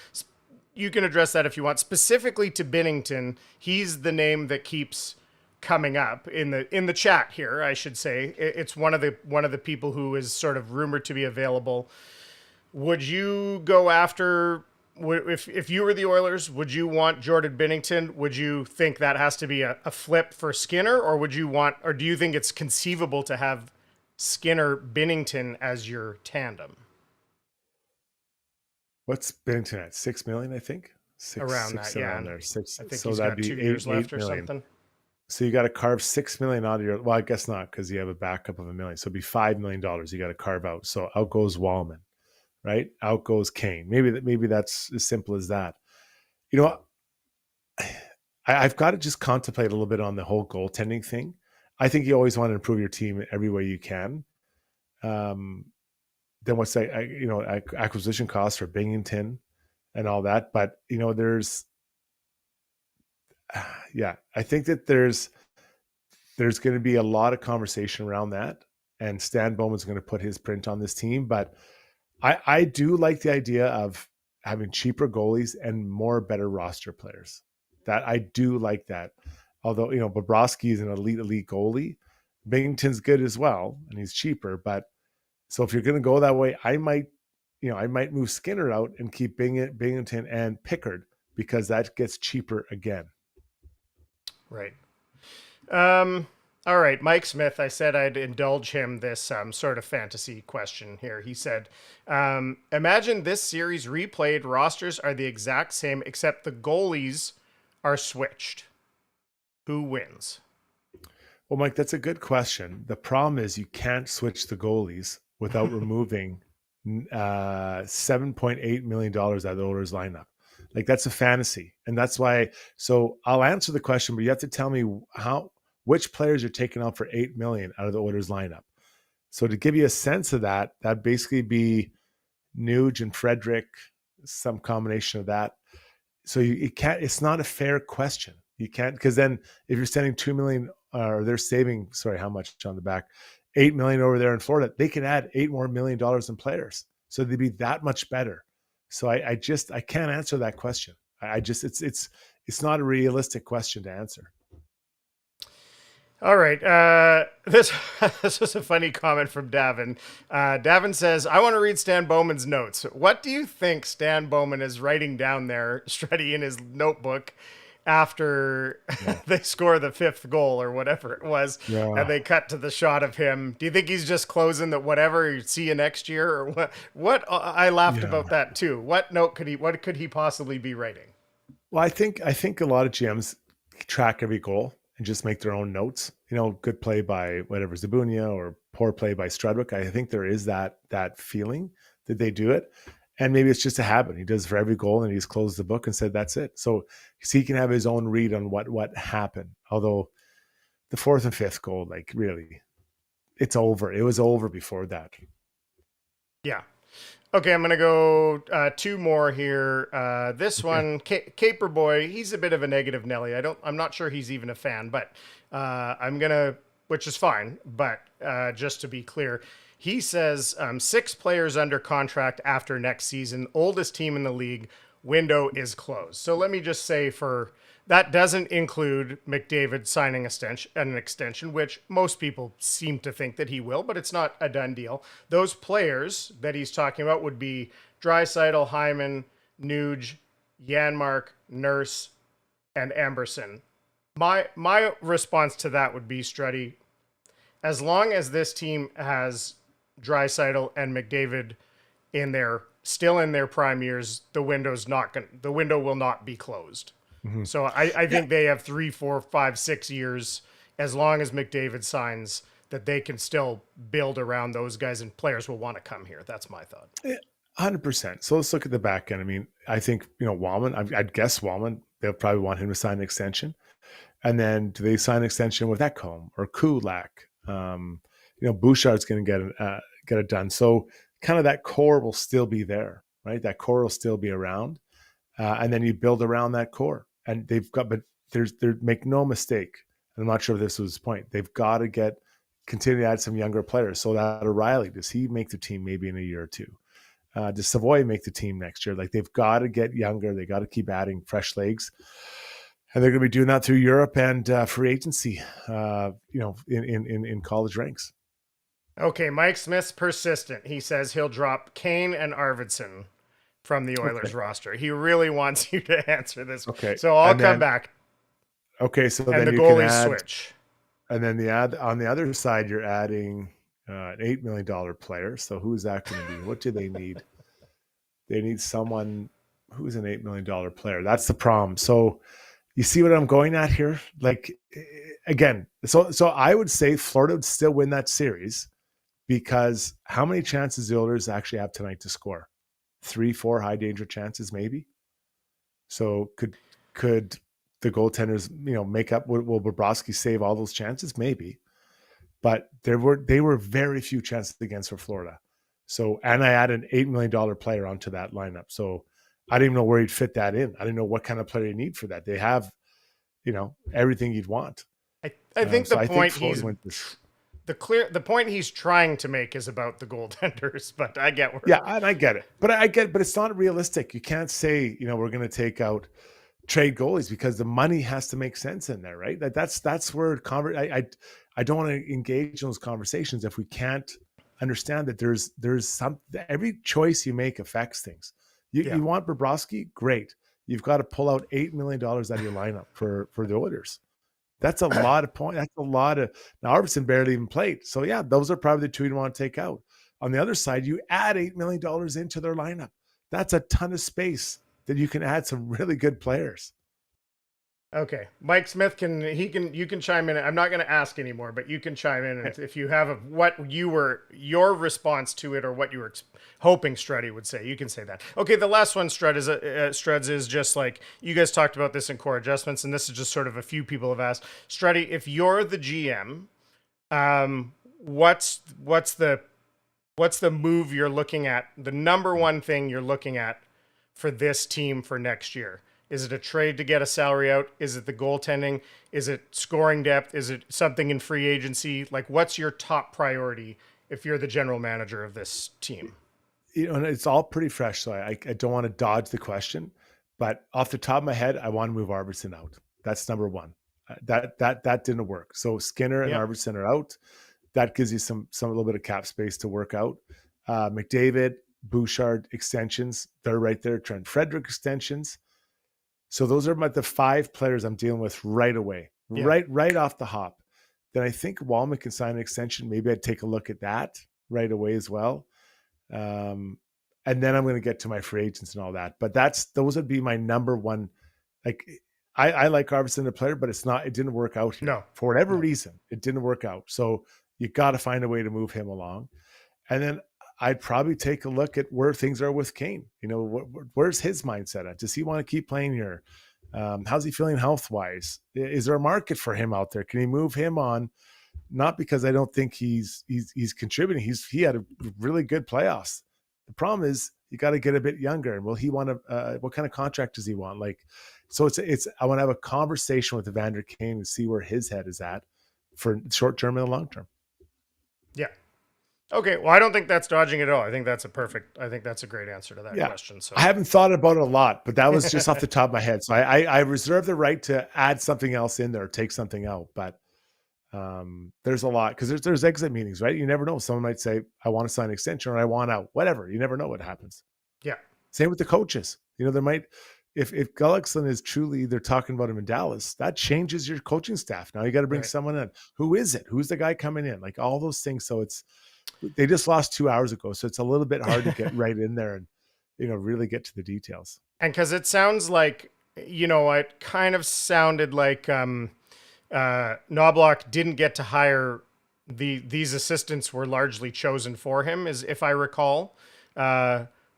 You can address that if you want. Specifically to Binnington, he's the name that keeps coming up in the chat here, I should say. It's one of the people who is sort of rumored to be available. Would you go after, if you were the Oilers, would you want Jordan Binnington? Would you think that has to be a flip for Skinner, or do you think it's conceivable to have Skinner Binnington as your tandem? What's Binnington at? $6 million, I think. Around that, yeah. There. 6. I think So he's that'd got be 2 years left or million. something. So you got to carve $6 million out of your. Well, I guess not, because you have a backup of $1 million. So it'd be $5 million you got to carve out. So out goes Wallman, right? Out goes Kane. Maybe that's as simple as that. I've got to just contemplate a little bit on the whole goaltending thing. I think you always want to improve your team in every way you can. Then what's that? Acquisition costs for Binnington and all that. But there's, I think that there's going to be a lot of conversation around that, and Stan Bowman's going to put his print on this team. But I do like the idea of having cheaper goalies and better roster players. That I do like that. Although, Bobrovsky is an elite goalie. Binnington's good as well, and he's cheaper. But so if you're going to go that way, I might move Skinner out and keep Binnington and Pickard, because that gets cheaper again. Right. All right. Mike Smith, I said I'd indulge him this sort of fantasy question here. He said, imagine this series replayed. Rosters are the exact same, except the goalies are switched. Who wins? Well, Mike, that's a good question. The problem is you can't switch the goalies without removing $7.8 million out of the Oilers lineup. Like, that's a fantasy. And that's why, so I'll answer the question, but you have to tell me which players are taken out for $8 million out of the Oilers lineup. So to give you a sense of that, that'd basically be Nuge and Frederick, some combination of that. So you can't, it's not a fair question. You can't, because then if you're sending $2 million, or they're saving, how much on the back, $8 million over there in Florida, they can add $8 more million in players. So they'd be that much better. So I can't answer that question. It's not a realistic question to answer. All right. This is a funny comment from Davin. Davin says, I want to read Stan Bowman's notes. What do you think Stan Bowman is writing down there, Struddy, in his notebook after they score the 5th goal or whatever it was, and they cut to the shot of him? Do you think he's just closing that whatever, see you next year, or what? I laughed about that too. What could he possibly be writing? Well, I think a lot of GMs track every goal and just make their own notes. Good play by whatever, Zabunia, or poor play by Strudwick. I think there is that feeling that they do it. And maybe it's just a habit. He does for every goal, and he's closed the book and said, that's it. So he can have his own read on what happened. Although the 4th and 5th goal, like, really, it's over. It was over before that. Yeah. Okay, I'm going to go 2 more here. This one, Caper Boy, he's a bit of a negative Nelly. I'm not sure he's even a fan, but I'm going to, which is fine. But just to be clear, he says 6 players under contract after next season, oldest team in the league. window is closed. So let me just say that doesn't include McDavid signing an extension, which most people seem to think that he will, but it's not a done deal. Those players that he's talking about would be Draisaitl, Hyman, Nuge, Janmark, Nurse, and Emberson. My response to that would be, Struddy, as long as this team has Draisaitl and McDavid still in their prime years, the window will not be closed. Mm-hmm. So I think they have 3, 4, 5, 6 years, as long as McDavid signs, that they can still build around those guys, and players will want to come here. That's my thought. 100%. So let's look at the back end. I mean, I think, Wallman, I'd guess Wallman, they'll probably want him to sign an extension. And then do they sign an extension with Ekholm or Kulak? Bouchard's going to get it done. So kind of that core will still be there, right? That core will still be around. And then you build around that core. And make no mistake. I'm not sure if this was his point. They've got to continue to add some younger players. So that O'Reilly, does he make the team maybe in a year or two? Does Savoy make the team next year? Like, they've got to get younger. They got to keep adding fresh legs. And they're going to be doing that through Europe and free agency, in college ranks. Okay, Mike Smith's persistent. He says he'll drop Kane and Arvidsson from the Oilers roster. He really wants you to answer this. Okay. So I'll come back. Okay, so and then the you goalie can add, switch. And then on the other side, you're adding an $8 million player. So who's that going to be? What do they need? They need someone who's an $8 million player. That's the problem. So you see what I'm going at here? Like, again, so I would say Florida would still win that series, because how many chances the Oilers actually have tonight to score? 3, 4 high danger chances, maybe. So could the goaltenders, make up? Will Bobrovsky save all those chances? Maybe, but they were very few chances against for Florida. So, and I add an $8 million player onto that lineup. So I didn't even know where you'd fit that in. I didn't know what kind of player you need for that. They have, everything you'd want. I think the point he's trying to make is about the goaltenders, but I get where. Yeah, and I get it, but it's not realistic. You can't say, we're going to trade goalies, because the money has to make sense in there, right? That's where I don't want to engage in those conversations if we can't understand that there's every choice you make affects things. You want Bobrovsky? Great. You've got to pull out $8 million out of your lineup for the Oilers. That's a lot of points. That's a lot of. Now, Arvidsson barely even played. So, yeah, those are probably the two you want to take out. On the other side, you add $8 million into their lineup. That's a ton of space that you can add some really good players. Okay. Mike Smith you can chime in. I'm not going to ask anymore, but you can chime in if you have your response to it, or what you were hoping Struddy would say. You can say that. Okay. The last one, Struds, is just like, you guys talked about this in core adjustments, and this is just sort of a few people have asked. Struddy, if you're the GM, what's the move you're looking at? The number one thing you're looking at for this team for next year? Is it a trade to get a salary out? Is it the goaltending? Is it scoring depth? Is it something in free agency? Like, what's your top priority if you're the general manager of this team? And it's all pretty fresh, so I don't want to dodge the question, but off the top of my head, I want to move Arvidsson out. That's number one. That didn't work. So Skinner and Arvidsson are out. That gives you some little bit of cap space to work out. McDavid, Bouchard extensions, they're right there. Trent Frederick extensions. So those are the 5 players I'm dealing with right away, right off the hop. Then I think Wallman can sign an extension. Maybe I'd take a look at that right away as well. And then I'm going to get to my free agents and all that. But those would be my number one. Like, I like Arvidsson, the player, but it didn't work out here. No. For whatever reason, it didn't work out. So you got to find a way to move him along. And then I'd probably take a look at where things are with Kane. Where's his mindset at? Does he want to keep playing here? How's he feeling health-wise? Is there a market for him out there? Can he move him on? Not because I don't think he's contributing. He had a really good playoffs. The problem is you got to get a bit younger. And will he want to? What kind of contract does he want? So it's. I want to have a conversation with Evander Kane and see where his head is at for short term and long term. Yeah. Okay, well, I don't think that's dodging at all. I think that's a great answer to that question. So I haven't thought about it a lot, but that was just off the top of my head. So I reserve the right to add something else in there, take something out. But there's a lot because there's exit meetings, right? You never know. Someone might say, I want to sign an extension or I want out, whatever. You never know what happens. Yeah. Same with the coaches. There might, if Gullickson is truly, they're talking about him in Dallas, that changes your coaching staff. Now you got to bring someone in. Who is it? Who's the guy coming in? Like all those things. So they just lost 2 hours ago. So it's a little bit hard to get right in there and, really get to the details. And because it sounds like, it kind of sounded like Knoblauch didn't get to hire these assistants were largely chosen for him, as if I recall,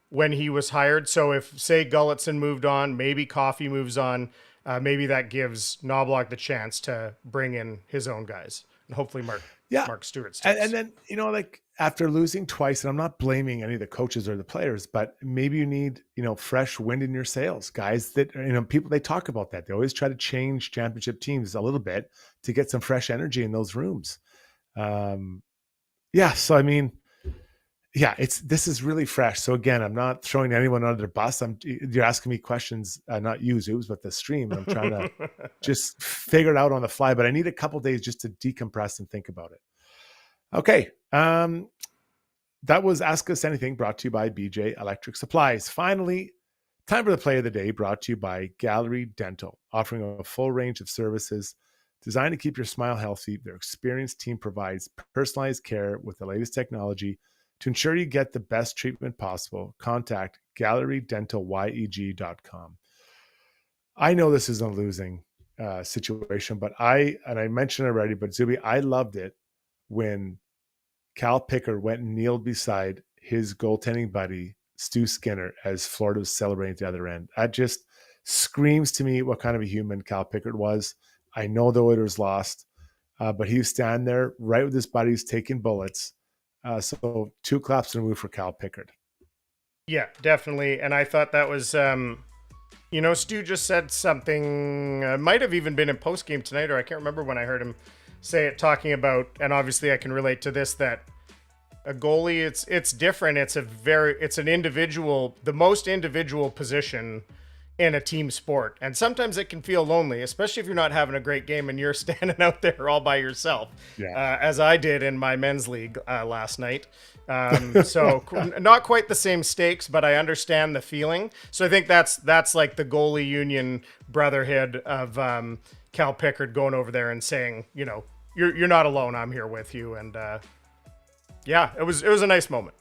when he was hired. So if, say, Gullickson moved on, maybe Coffey moves on, maybe that gives Knoblauch the chance to bring in his own guys. And hopefully Mark Stewart sticks. And then, after losing twice, and I'm not blaming any of the coaches or the players, but maybe you need, fresh wind in your sails, guys that, people, they talk about that. They always try to change championship teams a little bit to get some fresh energy in those rooms. So, this is really fresh. So again, I'm not throwing anyone under the bus. You're asking me questions, not you, Zoobs, but the stream. And I'm trying to just figure it out on the fly, but I need a couple days just to decompress and think about it. Okay. That was Ask Us Anything, brought to you by BJ Electric Supplies. Finally, time for the play of the day, brought to you by Gallery Dental, offering a full range of services designed to keep your smile healthy. Their experienced team provides personalized care with the latest technology to ensure you get the best treatment possible. Contact gallerydentalYEG.com. I know this is a losing situation, but I mentioned it already, but Zuby, I loved it when Cal Pickard went and kneeled beside his goaltending buddy, Stu Skinner, as Florida was celebrating at the other end. That just screams to me what kind of a human Cal Pickard was. I know the Oilers lost, but he was standing there right with his buddies taking bullets. So 2 claps in a move for Cal Pickard. Yeah, definitely. And I thought that was, Stu just said something, might have even been in postgame tonight, or I can't remember when I heard him say it, talking about, and obviously I can relate to this, that a goalie, it's different. It's an individual, the most individual position in a team sport. And sometimes it can feel lonely, especially if you're not having a great game and you're standing out there all by yourself, as I did in my men's league last night. So not quite the same stakes, but I understand the feeling. So I think that's like the goalie union brotherhood of Cal Pickard going over there and saying, you're not alone. I'm here with you. And it was a nice moment.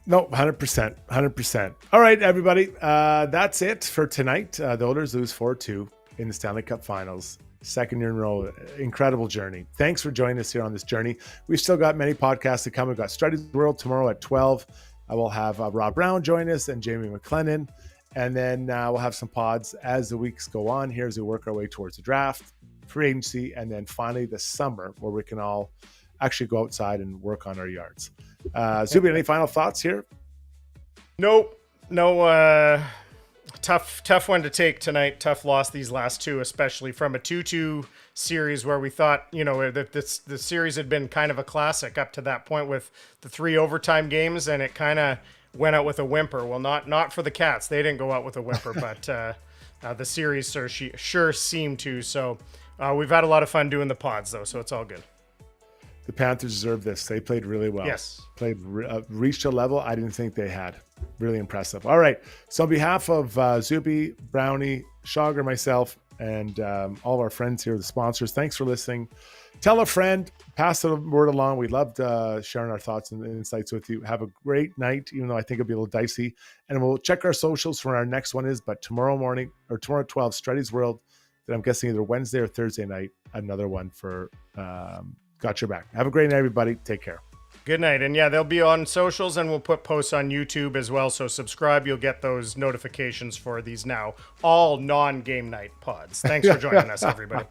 No, 100%. All right, everybody. That's it for tonight. The Oilers lose 4-2 in the Stanley Cup Finals. Second year in a row. Incredible journey. Thanks for joining us here on this journey. We've still got many podcasts to come. We've got Strudwick World tomorrow at 12. I will have Rob Brown join us and Jamie McLennan. And then we'll have some pods as the weeks go on here as we work our way towards the draft, free agency, and then finally the summer where we can all actually go outside and work on our yards. Zuby, any final thoughts here? Nope. No. Tough one to take tonight. Tough loss these last two, especially from a 2-2 series where we thought, that the series had been kind of a classic up to that point with the 3 overtime games, and it kind of went out with a whimper. Well, not for the Cats. They didn't go out with a whimper, but the series sure seemed to. So we've had a lot of fun doing the pods, though, so it's all good. The Panthers deserve this. They played really well. Yes. Reached a level I didn't think they had. Really impressive. All right. So on behalf of Zuby, Brownie, Rishaug, myself, and all of our friends here, the sponsors, thanks for listening. Tell a friend. Pass the word along. We loved sharing our thoughts and insights with you. Have a great night, even though I think it'll be a little dicey. And we'll check our socials for our next one is, but tomorrow morning or tomorrow at 12, Struddy's World. Then I'm guessing either Wednesday or Thursday night, another one for Got Your Back. Have a great night, everybody. Take care. Good night. And they'll be on socials and we'll put posts on YouTube as well. So subscribe. You'll get those notifications for these now all non-game night pods. Thanks for joining us, everybody.